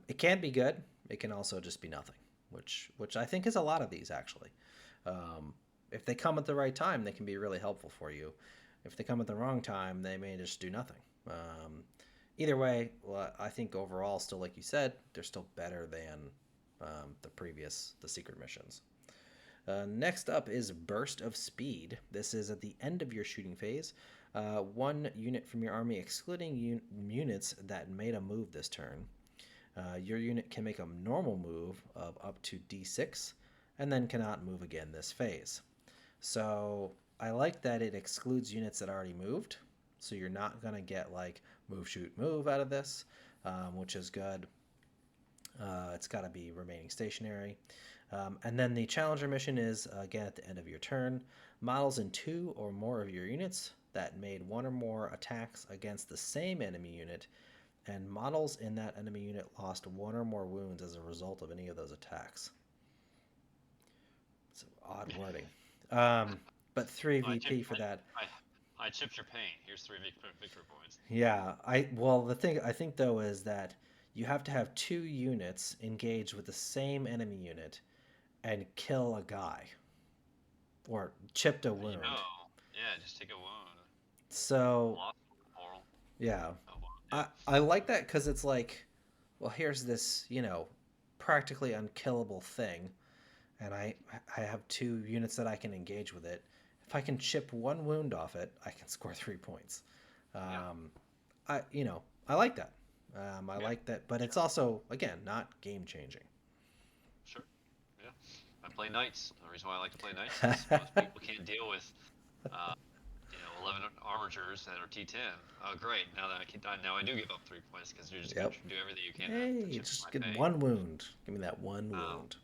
[SPEAKER 1] It can be good. It can also just be nothing, which I think is a lot of these actually. If they come at the right time, they can be really helpful for you. If they come at the wrong time, they may just do nothing. Either way, well, I think overall, still like you said, they're still better than the secret missions. Next up is Burst of Speed. This is at the end of your shooting phase. One unit from your army, excluding units that made a move this turn. Your unit can make a normal move of up to d6, and then cannot move again this phase. So I like that it excludes units that already moved. So you're not going to get like move, shoot, move out of this, which is good. It's got to be remaining stationary. And then the Challenger mission is, again, at the end of your turn. Models in 2 or more of your units that made 1 or more attacks against the same enemy unit, and models in that enemy unit lost 1 or more wounds as a result of any of those attacks. It's odd wording. But 3 VP for that.
[SPEAKER 2] I chipped your pain. Here's 3 victory points.
[SPEAKER 1] Yeah, the thing I think though is that you have to have 2 units engaged with the same enemy unit and kill a guy or chipped a wound.
[SPEAKER 2] Yeah, just take a wound.
[SPEAKER 1] So yeah, I like that because it's like, well, here's this practically unkillable thing, and I have 2 units that I can engage with it. If I can chip 1 wound off it, I can score 3 points. I like that. I like that, but it's also, again, not game changing.
[SPEAKER 2] Sure. Yeah. I play knights. The reason why I like to play knights is most people can't deal with 11 armatures that are T10. Oh, great! Now I do give up 3 points because you're just going to do everything you can.
[SPEAKER 1] Hey, just get 1 wound. Give me that 1 wound.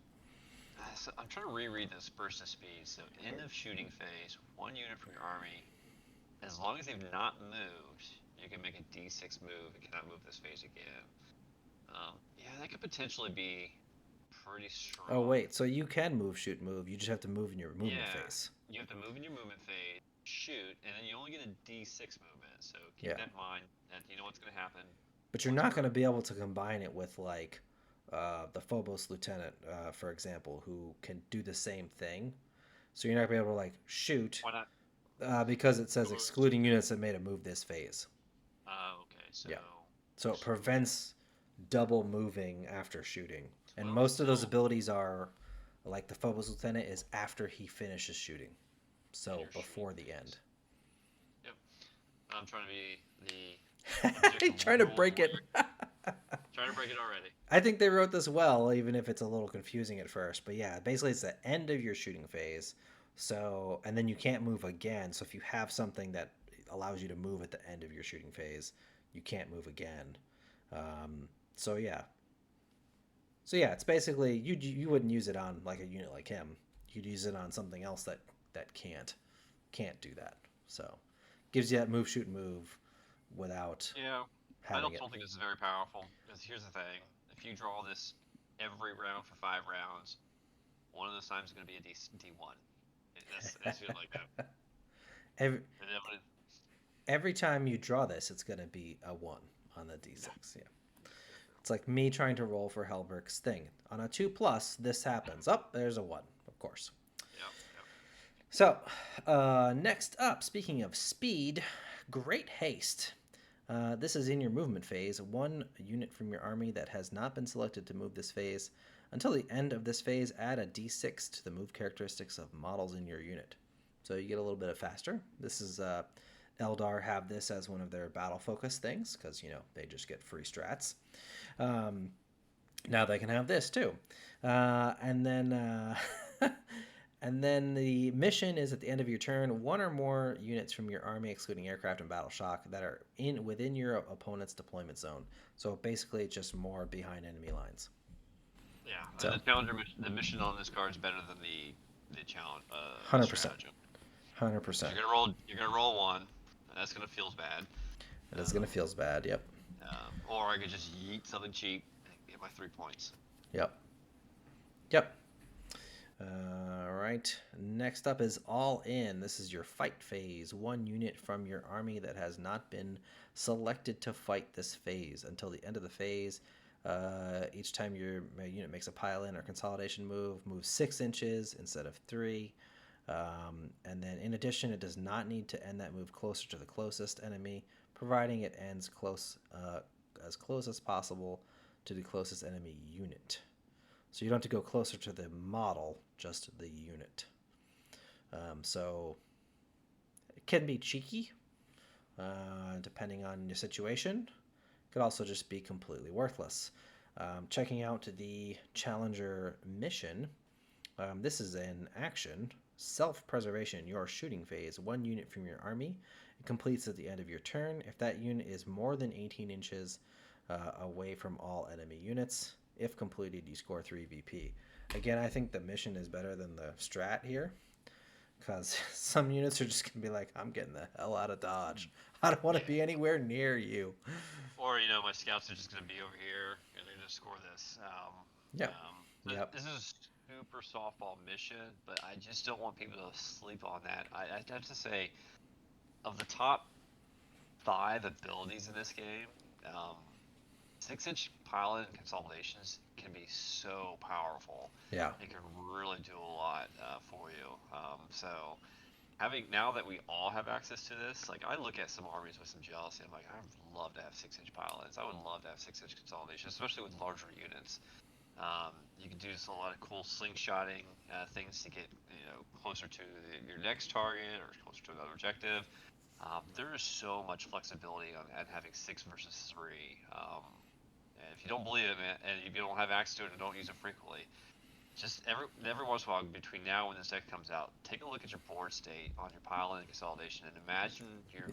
[SPEAKER 2] So I'm trying to reread this burst of speed. So end of shooting phase, 1 unit from your army, as long as they've not moved, you can make a D6 move and cannot move this phase again. Yeah, that could potentially be pretty strong.
[SPEAKER 1] Oh wait, so you can move, shoot, move. You just have to move in your movement phase.
[SPEAKER 2] You have to move in your movement phase, shoot, and then you only get a D6 movement. So keep that in mind. That you know what's going to happen.
[SPEAKER 1] But you're not going to be able to combine it with like the Phobos Lieutenant, for example, who can do the same thing. So you're not going to be able to like shoot.
[SPEAKER 2] Why not?
[SPEAKER 1] Because it says excluding units that made a move this phase.
[SPEAKER 2] Okay. So
[SPEAKER 1] so it prevents double moving after shooting. And most of those abilities are, like the Phobos Lieutenant is after he finishes shooting. So before the end.
[SPEAKER 2] Yep. I'm trying to be the...
[SPEAKER 1] trying to break it.
[SPEAKER 2] Trying to break it already.
[SPEAKER 1] I think they wrote this well, even if it's a little confusing at first. But yeah, basically it's the end of your shooting phase. So, and then you can't move again. So if you have something that allows you to move at the end of your shooting phase, you can't move again. So yeah, it's basically you wouldn't use it on like a unit like him. You'd use it on something else that can't do that. So gives you that move, shoot, move without
[SPEAKER 2] I
[SPEAKER 1] having
[SPEAKER 2] don't
[SPEAKER 1] it.
[SPEAKER 2] think this is very powerful. Because here's the thing: if you draw this every round for 5 rounds, one of those times is going to be a D1. That's feeling like that.
[SPEAKER 1] every,
[SPEAKER 2] And then
[SPEAKER 1] every time you draw this, it's going to be a 1 on the
[SPEAKER 2] yeah,
[SPEAKER 1] d6. Yeah. It's like me trying to roll for Helbrick's thing. On a 2 plus, this happens. Oh, there's a 1, of course.
[SPEAKER 2] yeah, yeah.
[SPEAKER 1] So, next up, speaking of speed, Great Haste. This is in your movement phase. One unit from your army that has not been selected to move this phase. Until the end of this phase, add a d6 to the move characteristics of models in your unit. So you get a little bit of faster. This is Eldar have this as one of their battle focus things because they just get free strats. Um, Now they can have this too, and then and then the mission is at the end of your turn. One or more units from your army, excluding aircraft and battle shock, that are within your opponent's deployment zone. So basically, it's just more behind enemy lines.
[SPEAKER 2] Yeah, and
[SPEAKER 1] So,
[SPEAKER 2] the mission on this card is better than the challenge, the
[SPEAKER 1] 100%,
[SPEAKER 2] stratagem.
[SPEAKER 1] 100%.
[SPEAKER 2] You're gonna roll one, and that's gonna feel bad.
[SPEAKER 1] It is gonna
[SPEAKER 2] Um,
[SPEAKER 1] feels bad. Yep,
[SPEAKER 2] or I could just yeet something cheap and get my 3 points.
[SPEAKER 1] yep, yep. All right. Next up is All In. This is your fight phase. One unit from your army that has not been selected to fight this phase. Until the end of the phase, each time your unit makes a pile in or consolidation move, move 6 inches instead of 3. And then in addition, it does not need to end that move closer to the closest enemy, providing it ends as close as possible to the closest enemy unit. So you don't have to go closer to the model, just the unit. So it can be cheeky, depending on your situation. It could also just be completely worthless. Checking out the Challenger mission. This is an action. Self-preservation, your shooting phase. One unit from your army. It completes at the end of your turn. If that unit is more than 18 inches away from all enemy units. If completed, you score 3 VP. Again, I think the mission is better than the strat here because some units are just going to be like, I'm getting the hell out of Dodge. I don't want to be anywhere near you.
[SPEAKER 2] Or my scouts are just gonna be over here and they're gonna score this.
[SPEAKER 1] Yep. Yep.
[SPEAKER 2] This is a super softball mission, but I just don't want people to sleep on that. I have to say, of the top 5 abilities in this game, um, 6-inch pilot and consolidations can be so powerful.
[SPEAKER 1] Yeah.
[SPEAKER 2] It can really do a lot for you. So now that we all have access to this, like I look at some armies with some jealousy. I'm like, I'd love to have 6-inch pilots. I would love to have 6-inch consolidation, especially with larger units. You can do a lot of cool slingshotting things to get closer to your next target or closer to another objective. There is so much flexibility on having 6 versus 3. And if you don't believe it, man, and if you don't have access to it and don't use it frequently, just every once in a while between now and when this deck comes out, take a look at your board state on your pile and consolidation, and imagine you're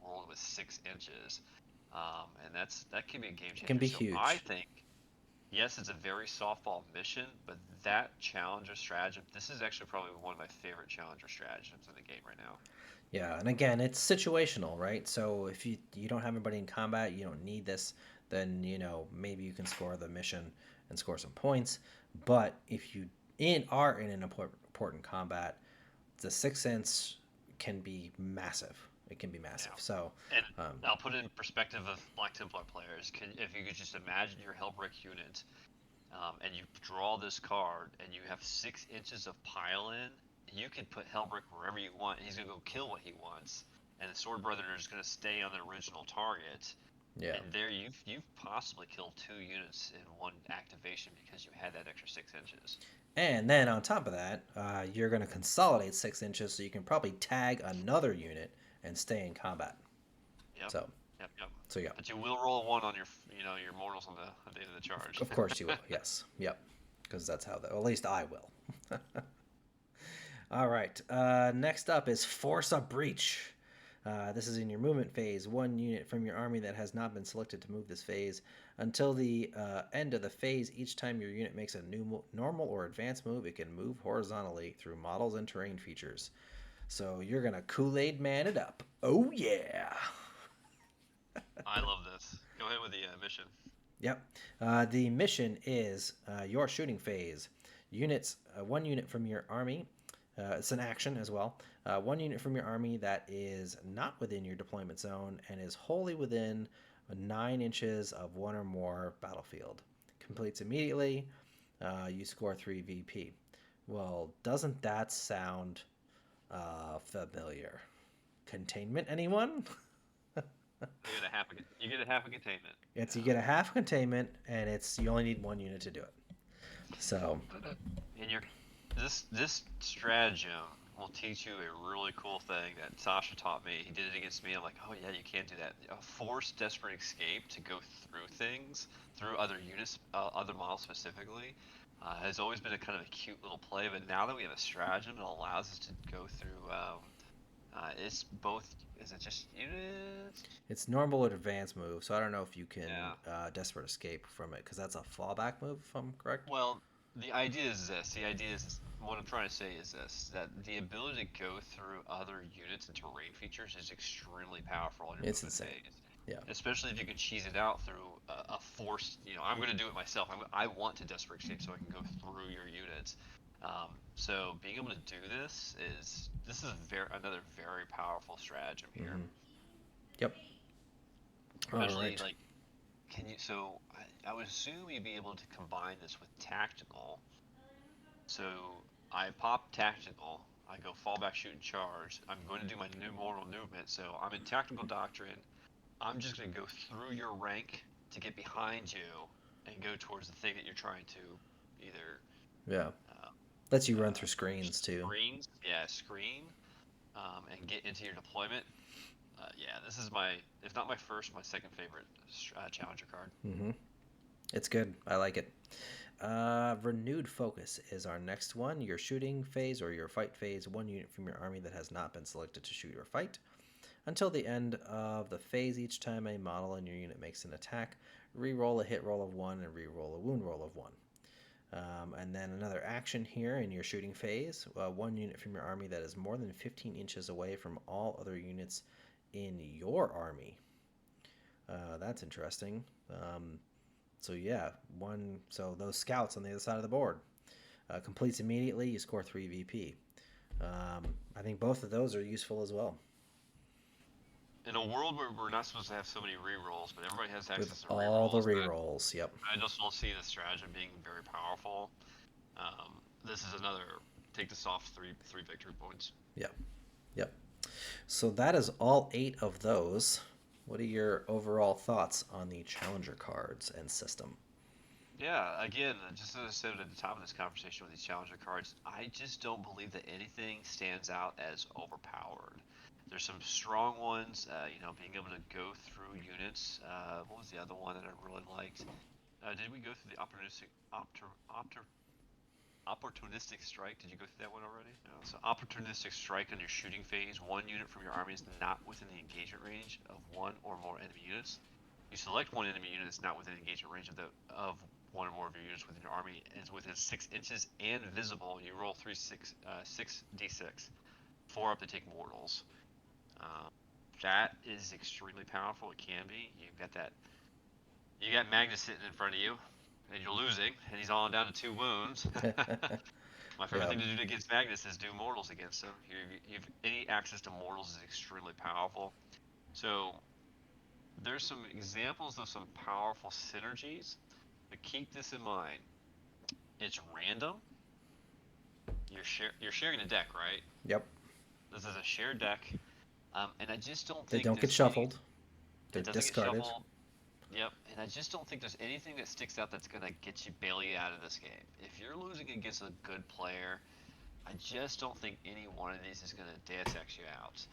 [SPEAKER 2] rolling with 6 inches, and that can be a game
[SPEAKER 1] It can
[SPEAKER 2] changer.
[SPEAKER 1] be
[SPEAKER 2] So I
[SPEAKER 1] huge.
[SPEAKER 2] think yes, it's a very softball mission, but that challenger stratagem, this is actually probably one of my favorite challenger stratagems in the game right now.
[SPEAKER 1] Yeah, and again, it's situational, right? So if you don't have anybody in combat, you don't need this, then maybe you can score the mission and score some points. But if you are in an important combat, the 6 cents can be massive. It can be massive.
[SPEAKER 2] Yeah.
[SPEAKER 1] So,
[SPEAKER 2] And
[SPEAKER 1] um,
[SPEAKER 2] I'll put it in perspective of Black Templar players. If you could just imagine your Hellbrick unit, and you draw this card, and you have 6 inches of pile in, you can put Hellbrick wherever you want. And he's gonna go kill what he wants, and the Sword Brethren is gonna stay on the original target.
[SPEAKER 1] yeah.
[SPEAKER 2] And there, you've possibly killed 2 units in one activation because you had that extra 6 inches.
[SPEAKER 1] And then on top of that, you're going to consolidate 6 inches so you can probably tag another unit and stay in combat.
[SPEAKER 2] Yep,
[SPEAKER 1] So,
[SPEAKER 2] yep.
[SPEAKER 1] so yeah.
[SPEAKER 2] But you will roll 1 on your mortals on the end of the charge.
[SPEAKER 1] Of course you will. Yes. Yep. Because that's how at least I will. All right. Next up is Force a Breach. This is in your movement phase. One unit from your army that has not been selected to move this phase. Until the end of the phase, each time your unit makes a new normal or advanced move, it can move horizontally through models and terrain features. So you're going to Kool-Aid man it up. Oh, yeah.
[SPEAKER 2] I love this. Go ahead with the mission.
[SPEAKER 1] Yep. The mission is your shooting phase. Units, one unit from your army. It's an action as well. One unit from your army that is not within your deployment zone and is wholly within 9 inches of one or more battlefield. Completes immediately. You score 3 VP. Well, doesn't that sound familiar? Containment, anyone?
[SPEAKER 2] You get a half a containment.
[SPEAKER 1] It's you get a half containment, and it's you only need one unit to do it. So,
[SPEAKER 2] And this stratagem will teach you a really cool thing that Sasha taught me. He did it against me. I'm like, oh yeah, you can't do that. A forced desperate escape to go through things, through other units, other models specifically, has always been a kind of a cute little play. But now that we have a stratagem, it allows us to go through. It's both. Is it just units?
[SPEAKER 1] it's normal or advanced move, so I don't know if you can
[SPEAKER 2] Yeah.
[SPEAKER 1] desperate escape from it because that's a fallback move, if I'm correct.
[SPEAKER 2] Well, the idea is this. The idea is what I'm trying to say is this: that the ability to go through other units and terrain features is extremely powerful in your
[SPEAKER 1] It's
[SPEAKER 2] movement
[SPEAKER 1] insane.
[SPEAKER 2] phase.
[SPEAKER 1] Yeah.
[SPEAKER 2] Especially if you can cheese it out through a forced. I'm going to do it myself. I want to desperate escape so I can go through your units. So being able to do this is another very powerful stratagem here.
[SPEAKER 1] Mm-hmm. Yep. All
[SPEAKER 2] Especially
[SPEAKER 1] right.
[SPEAKER 2] like, can you? So I would assume you'd be able to combine this with tactical. So I pop tactical. I go fallback, shoot, and charge. I'm going to do my new mortal movement. So I'm in tactical doctrine. I'm just going to go through your rank to get behind you and go towards the thing that you're trying to either
[SPEAKER 1] Yeah.
[SPEAKER 2] uh,
[SPEAKER 1] Lets you run through screens too.
[SPEAKER 2] screen, and get into your deployment. Yeah, this is if not my first, my second favorite challenger card.
[SPEAKER 1] Mm-hmm. It's good. I like it. Renewed Focus is our next one. Your shooting phase or your fight phase, one unit from your army that has not been selected to shoot or fight. Until the end of the phase, each time a model in your unit makes an attack, re-roll a hit roll of 1 and re-roll a wound roll of 1. And then another action here in your shooting phase, one unit from your army that is more than 15 inches away from all other units in your army. That's interesting. So yeah, one. So those scouts on the other side of the board completes immediately. You score 3 VP. I think both of those are useful as well.
[SPEAKER 2] In a world where we're not supposed to have so many rerolls, but everybody has
[SPEAKER 1] With
[SPEAKER 2] access to
[SPEAKER 1] all the
[SPEAKER 2] rerolls,
[SPEAKER 1] rerolls. Yep.
[SPEAKER 2] I just will see the stratagem being very powerful. This is another take this off three victory points.
[SPEAKER 1] Yep. Yep. So that is all 8 of those. What are your overall thoughts on the challenger cards and system?
[SPEAKER 2] Yeah, again, just as I said at the top of this conversation with these challenger cards, I just don't believe that anything stands out as overpowered. There's some strong ones, being able to go through units. What was the other one that I really liked? Did we go through the opportunistic strike? Did you go through that one already? No. So opportunistic strike on your shooting phase. One unit from your army is not within the engagement range of one or more enemy units. You select one enemy unit that's not within engagement range of one or more of your units within your army and is within 6 inches and visible. You roll 6d6, 4 up to take mortals. That is extremely powerful. It can be. You've got that. You got Magnus sitting in front of you, and you're losing, and he's all down to 2 wounds. My favorite
[SPEAKER 1] Yeah.
[SPEAKER 2] thing to do against Magnus is do mortals against him. Any access to mortals is extremely powerful. So there's some examples of some powerful synergies, but keep this in mind. It's random. You're sharing a deck, right?
[SPEAKER 1] Yep.
[SPEAKER 2] This is a shared deck, and I just don't
[SPEAKER 1] They
[SPEAKER 2] think
[SPEAKER 1] don't get
[SPEAKER 2] there's any.
[SPEAKER 1] shuffled. They're
[SPEAKER 2] It doesn't get
[SPEAKER 1] discarded.
[SPEAKER 2] shuffled. Yep, and I just don't think there's anything that sticks out that's gonna get you bail you out of this game. If you're losing against a good player, I just don't think any one of these is gonna Deus Ex you out.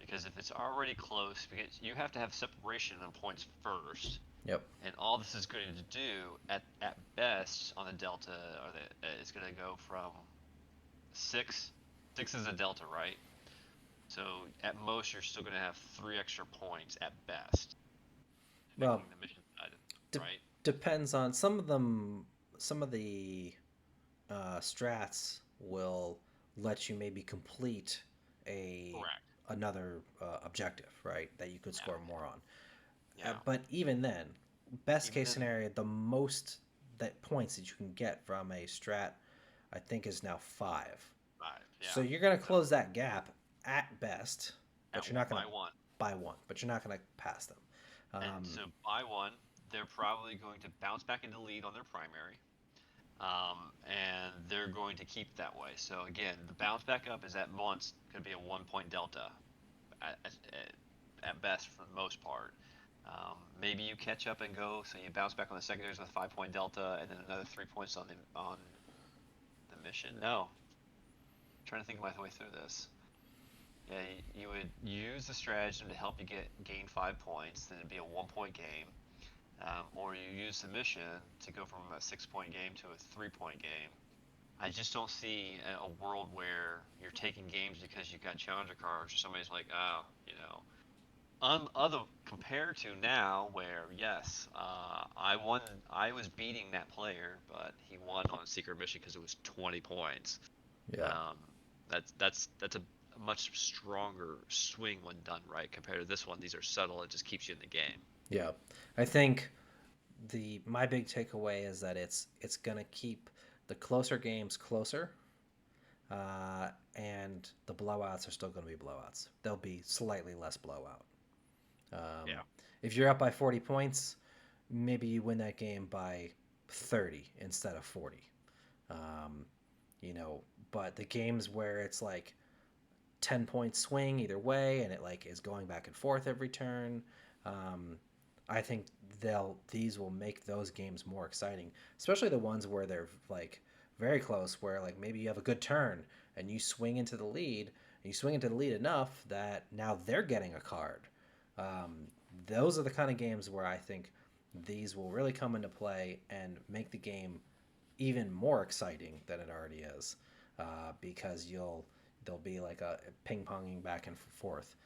[SPEAKER 2] Because if it's already close, because you have to have separation on points first,
[SPEAKER 1] Yep.
[SPEAKER 2] and all this is going to do at best on the delta, is going to go from 6. 6 is a delta, right? So at most you're still going to have 3 extra points at best,
[SPEAKER 1] Well,
[SPEAKER 2] affecting the mission side,
[SPEAKER 1] de-
[SPEAKER 2] right?
[SPEAKER 1] depends on some of them. Some of the strats will let you maybe complete a
[SPEAKER 2] Correct.
[SPEAKER 1] another objective, right? That you could
[SPEAKER 2] Yeah.
[SPEAKER 1] score more on.
[SPEAKER 2] Yeah.
[SPEAKER 1] But even then, best
[SPEAKER 2] Even
[SPEAKER 1] case
[SPEAKER 2] then,
[SPEAKER 1] scenario, the most that points that you can get from a strat, I think, is now 5.
[SPEAKER 2] five.
[SPEAKER 1] So
[SPEAKER 2] Yeah.
[SPEAKER 1] you're going to
[SPEAKER 2] So
[SPEAKER 1] close that gap at best, but
[SPEAKER 2] at
[SPEAKER 1] you're not going
[SPEAKER 2] by
[SPEAKER 1] to
[SPEAKER 2] one.
[SPEAKER 1] by one, but you're not going to pass them.
[SPEAKER 2] And
[SPEAKER 1] Um,
[SPEAKER 2] so by one, they're probably going to bounce back into lead on their primary. And they're going to keep that way. So again, the bounce back up is at once going to be a 1 point delta at best for the most part. Maybe you catch up and go, so you bounce back on the secondaries with a 5 point delta, and then another 3 points on the mission. No, I'm trying to think my way through this. Yeah, you would use the stratagem to help you gain 5 points. Then it'd be a 1 point game, or you use the mission to go from a 6 point game to a 3 point game. I just don't see a world where you're taking games because you've got challenger cards, or somebody's like, oh, other compared to now, where yes, I won, I was beating that player, but he won on a secret mission because it was 20 points.
[SPEAKER 1] yeah,
[SPEAKER 2] Um, that's a much stronger swing when done right compared to this one. These are subtle; it just keeps you in the game.
[SPEAKER 1] yeah. I think the my big takeaway is that it's going to keep the closer games closer, and the blowouts are still going to be blowouts. They'll be slightly less blowout. Um,
[SPEAKER 2] Yeah,
[SPEAKER 1] if you're up by 40 points, maybe you win that game by 30 instead of 40. Um, you know, but the games where it's like 10-point swing either way and it like is going back and forth every turn, um, I think these will make those games more exciting, especially the ones where they're like very close, where like maybe you have a good turn and you swing into the lead, and you swing into the lead enough that now they're getting a card. um, those are the kind of games where I think these will really come into play and make the game even more exciting than it already is, because there'll be like a ping ponging back and forth.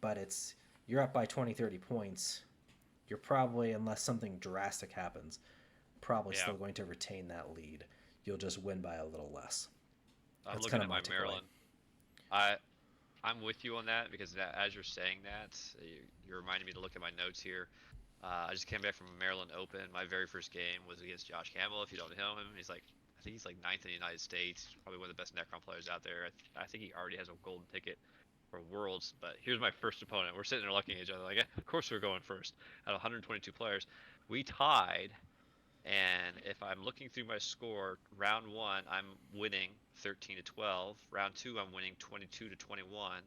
[SPEAKER 1] But it's you're up by 20, 30 points. You're probably, unless something drastic happens, probably
[SPEAKER 2] yeah.
[SPEAKER 1] still going to retain that lead. You'll just win by a little less.
[SPEAKER 2] I'm
[SPEAKER 1] That's
[SPEAKER 2] looking
[SPEAKER 1] kind of
[SPEAKER 2] at
[SPEAKER 1] my
[SPEAKER 2] my
[SPEAKER 1] takeaway.
[SPEAKER 2] Maryland. I I'm with you on that because as you're saying that, you're reminding me to look at my notes here. I just came back from a Maryland Open. My very first game was against Josh Campbell. If you don't know him, I think he's like ninth in the United States. Probably one of the best Necron players out there. I think he already has a golden ticket for Worlds. But here's my first opponent. We're sitting there looking at each other like, yeah, of course we're going first. Out of 122 players, we tied. And if I'm looking through my score, round one I'm winning 13 to 12. Round two I'm winning 22 to 21.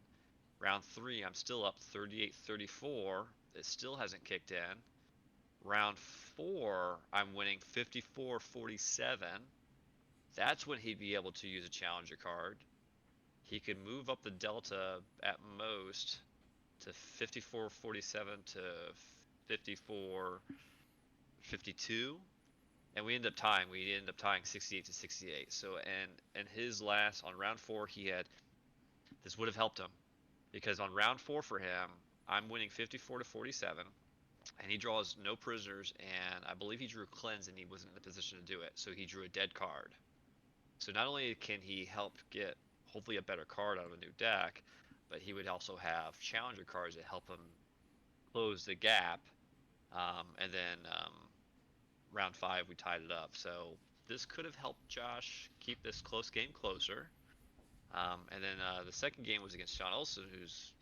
[SPEAKER 2] Round three I'm still up 38-34. It still hasn't kicked in. Round four, I'm winning 54-47. That's when he'd be able to use a challenger card. He could move up the delta at most to 54-47 to 54-52. And we end up tying. We end up tying 68 to 68. So, and his last on round four, he had this would have helped him because on round four for him, I'm winning 54 to 47. And he draws no prisoners, and I believe he drew a cleanse, and he wasn't in the position to do it, so he drew a dead card. So not only can he help get hopefully a better card out of a new deck, but he would also have challenger cards that help him close the gap. And then round five we tied it up, so this could have helped Josh keep this close game closer. And then the second game was against Sean Olsen, who's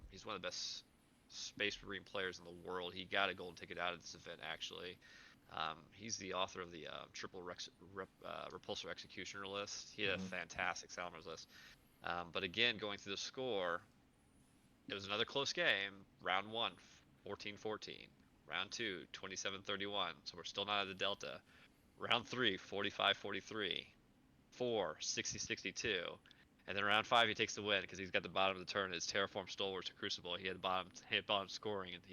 [SPEAKER 2] he's one of the best Space Marine players in the world. He got a golden ticket out of this event, actually. He's the author of the Repulsor Executioner list. He had a
[SPEAKER 1] Mm-hmm.
[SPEAKER 2] fantastic Salamence list. But again, going through the score, it was another close game. Round one, 14-14. Round two, 27-31. So we're still not at the Delta. Round three, 45-43. Four, 60-62. And then round five, he takes the win because he's got the bottom of the turn. His Terraform Stalwarts to Crucible. He had bottom scoring, and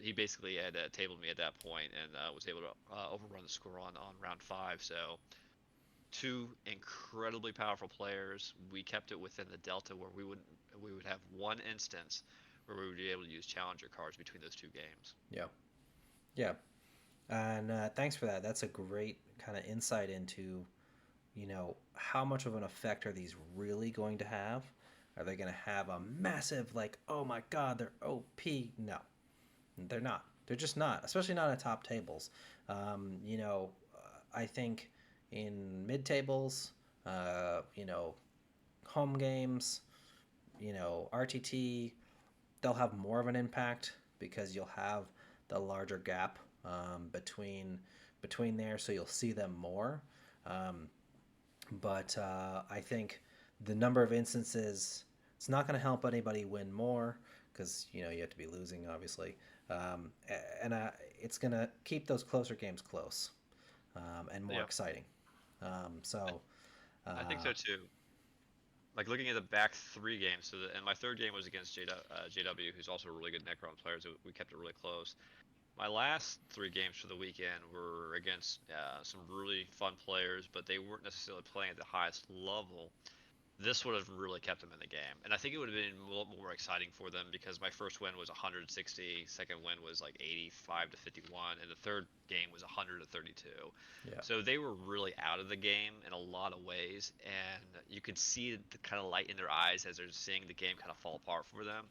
[SPEAKER 2] he basically had tabled me at that point and was able to overrun the score on round five. So two incredibly powerful players. We kept it within the delta where we would have one instance where we would be able to use challenger cards between those two games.
[SPEAKER 1] Yeah, yeah, and thanks for that. That's a great kind of insight into how much of an effect are these really going to have? Are they going to have a massive, like, oh my god, they're OP? No. They're not. They're just not, especially not at top tables. You know, I think in mid tables, you know, home games, you know, RTT, they'll have more of an impact because you'll have the larger gap between there, so you'll see them more. Um, but I think the number of instances, it's not going to help anybody win more because you know you have to be losing obviously, and it's going to keep those closer games close and more
[SPEAKER 2] Yeah,
[SPEAKER 1] exciting.
[SPEAKER 2] I,
[SPEAKER 1] So
[SPEAKER 2] I think
[SPEAKER 1] uh,
[SPEAKER 2] so too. Like looking at the back three games, and my third game was against JW, who's also a really good Necron player, so we kept it really close. My last three games for the weekend were against some really fun players, but they weren't necessarily playing at the highest level. This would have really kept them in the game. And I think it would have been a lot more exciting for them because my first win was 160, second win was like 85 to 51, and the third game was 100 to 32.
[SPEAKER 1] yeah,
[SPEAKER 2] So they were really out of the game in a lot of ways, and you could see the kind of light in their eyes as they're seeing the game kind of fall apart for them.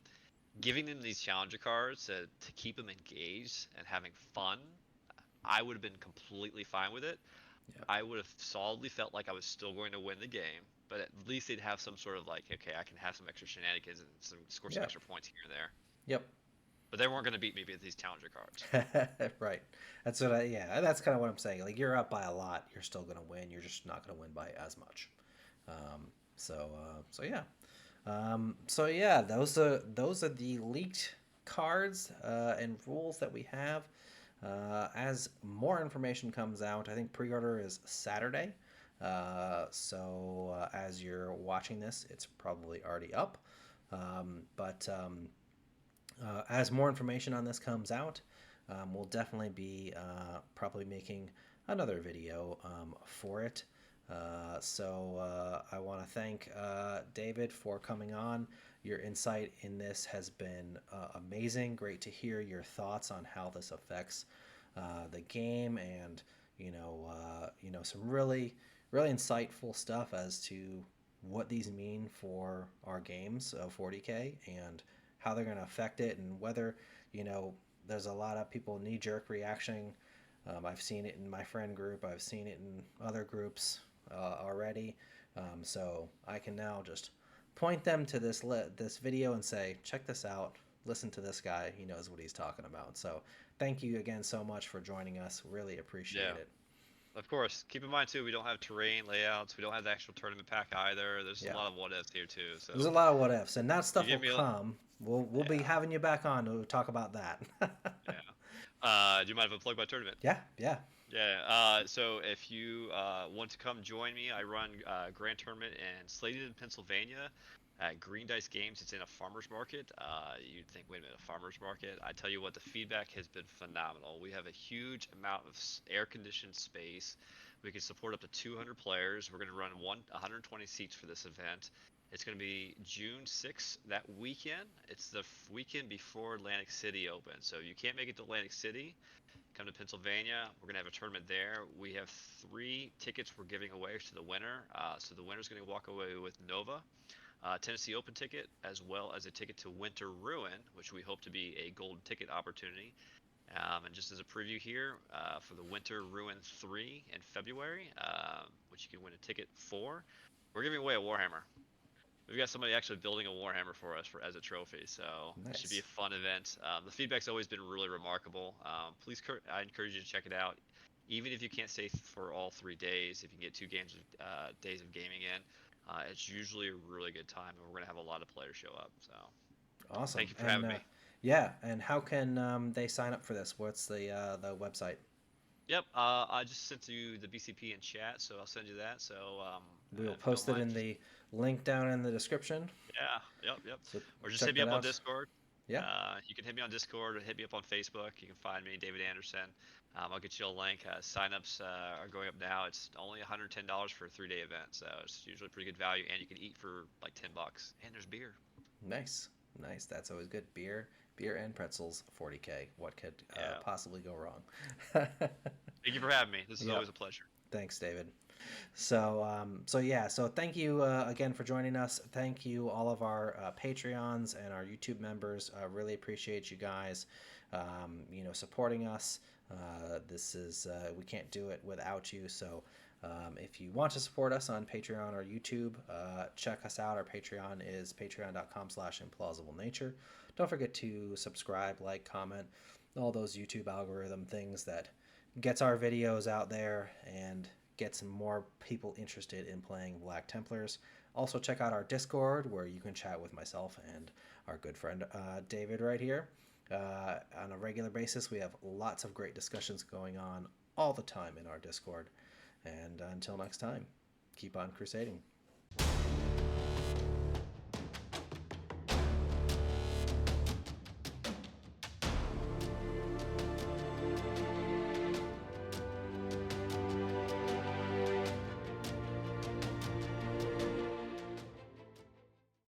[SPEAKER 2] Giving them these challenger cards to keep them engaged and having fun, I would have been completely fine with it.
[SPEAKER 1] yeah,
[SPEAKER 2] I would have solidly felt like I was still going to win the game, but at least they'd have some sort of like, okay, I can have some extra shenanigans and score some
[SPEAKER 1] yeah,
[SPEAKER 2] extra points here and there.
[SPEAKER 1] yep.
[SPEAKER 2] But they weren't going to beat me with these challenger cards.
[SPEAKER 1] Right. That's what I yeah, that's kind of what I'm saying. Like you're up by a lot, you're still going to win. You're just not going to win by as much. So yeah. So yeah, those are the leaked cards and rules that we have. As more information comes out, I think pre-order is Saturday. So as you're watching this, it's probably already up. But as more information on this comes out, we'll definitely be probably making another video for it. So I want to thank David for coming on. Your insight in this has been amazing. Great to hear your thoughts on how this affects the game, and some really insightful stuff as to what these mean for our games of 40K and how they're going to affect it, and whether you know there's a lot of people knee jerk reaction. I've seen it in my friend group. I've seen it in other groups already. So I can now just point them to this video and say, check this out. Listen to this guy. He knows what he's talking about. So thank you again so much for joining us. Really
[SPEAKER 2] Yeah,
[SPEAKER 1] appreciate it.
[SPEAKER 2] of course. Keep in mind too, we don't have terrain layouts. We don't have the actual tournament pack either. There's a
[SPEAKER 1] Yeah,
[SPEAKER 2] lot of what ifs here too.
[SPEAKER 1] there's a
[SPEAKER 2] So
[SPEAKER 1] lot of what ifs, and that
[SPEAKER 2] you
[SPEAKER 1] stuff will
[SPEAKER 2] give me a
[SPEAKER 1] come. We'll be
[SPEAKER 2] yeah,
[SPEAKER 1] having you back on to talk about that.
[SPEAKER 2] yeah. Do you mind if I plug my tournament?
[SPEAKER 1] Yeah, yeah.
[SPEAKER 2] Yeah. So if you want to come join me, I run Grand Tournament in Sladen, Pennsylvania, at Green Dice Games. It's in a farmers market. You'd think, wait a minute, a farmers market? I tell you what, the feedback has been phenomenal. We have a huge amount of air-conditioned space. We can support up to 200 players. We're going to run 120 seats for this event. It's going to be June 6th that weekend. It's the weekend before Atlantic City opens. So if you can't make it to Atlantic City, come to Pennsylvania. We're going to have a tournament there. We have 3 tickets we're giving away to the winner. So the winner's going to walk away with Nova, Tennessee Open ticket, as well as a ticket to Winter Ruin, which we hope to be a golden ticket opportunity. And just as a preview here, for the Winter Ruin 3 in February, which you can win a ticket for, we're giving away a Warhammer. We've got somebody actually building a Warhammer for us as a trophy, so it should be a
[SPEAKER 1] Nice.
[SPEAKER 2] fun event. The feedback's always been really remarkable. Please, I encourage you to check it out. Even if you can't stay for all 3 days, if you can get 2 days of gaming in, it's usually a really good time, and we're gonna have a lot of players show up. So
[SPEAKER 1] Awesome.
[SPEAKER 2] thank you for
[SPEAKER 1] And
[SPEAKER 2] having me.
[SPEAKER 1] yeah, and how can they sign up for this? What's the website?
[SPEAKER 2] Yep, I just sent you the BCP in chat, so I'll send you that. So
[SPEAKER 1] We will
[SPEAKER 2] if you don't
[SPEAKER 1] post it
[SPEAKER 2] mind,
[SPEAKER 1] in
[SPEAKER 2] just
[SPEAKER 1] the link down in the description.
[SPEAKER 2] yeah.
[SPEAKER 1] So
[SPEAKER 2] Or just hit
[SPEAKER 1] check
[SPEAKER 2] me
[SPEAKER 1] that
[SPEAKER 2] up on
[SPEAKER 1] out.
[SPEAKER 2] Discord.
[SPEAKER 1] Yeah.
[SPEAKER 2] You can hit me on Discord or hit me up on Facebook. You can find me, David Anderson. I'll get you a link. Signups are going up now. It's only $110 for a 3-day event, so it's usually pretty good value, and you can eat for like $10. And there's beer.
[SPEAKER 1] Nice. Nice. That's always good. Beer and pretzels, 40K. What could
[SPEAKER 2] Yeah.
[SPEAKER 1] possibly go wrong?
[SPEAKER 2] Thank you for having me. This is
[SPEAKER 1] Yep.
[SPEAKER 2] always a pleasure.
[SPEAKER 1] Thanks, David. So thank you again for joining us. Thank you all of our Patreons and our YouTube members. Really appreciate you guys, supporting us. This is we can't do it without you. So if you want to support us on Patreon or YouTube, check us out. Our Patreon is patreon.com/implausiblenature. Don't forget to subscribe, like, comment, all those YouTube algorithm things that gets our videos out there and gets more people interested in playing Black Templars. Also, check out our Discord where you can chat with myself and our good friend David right here. On a regular basis, we have lots of great discussions going on all the time in our Discord. And until next time, keep on crusading.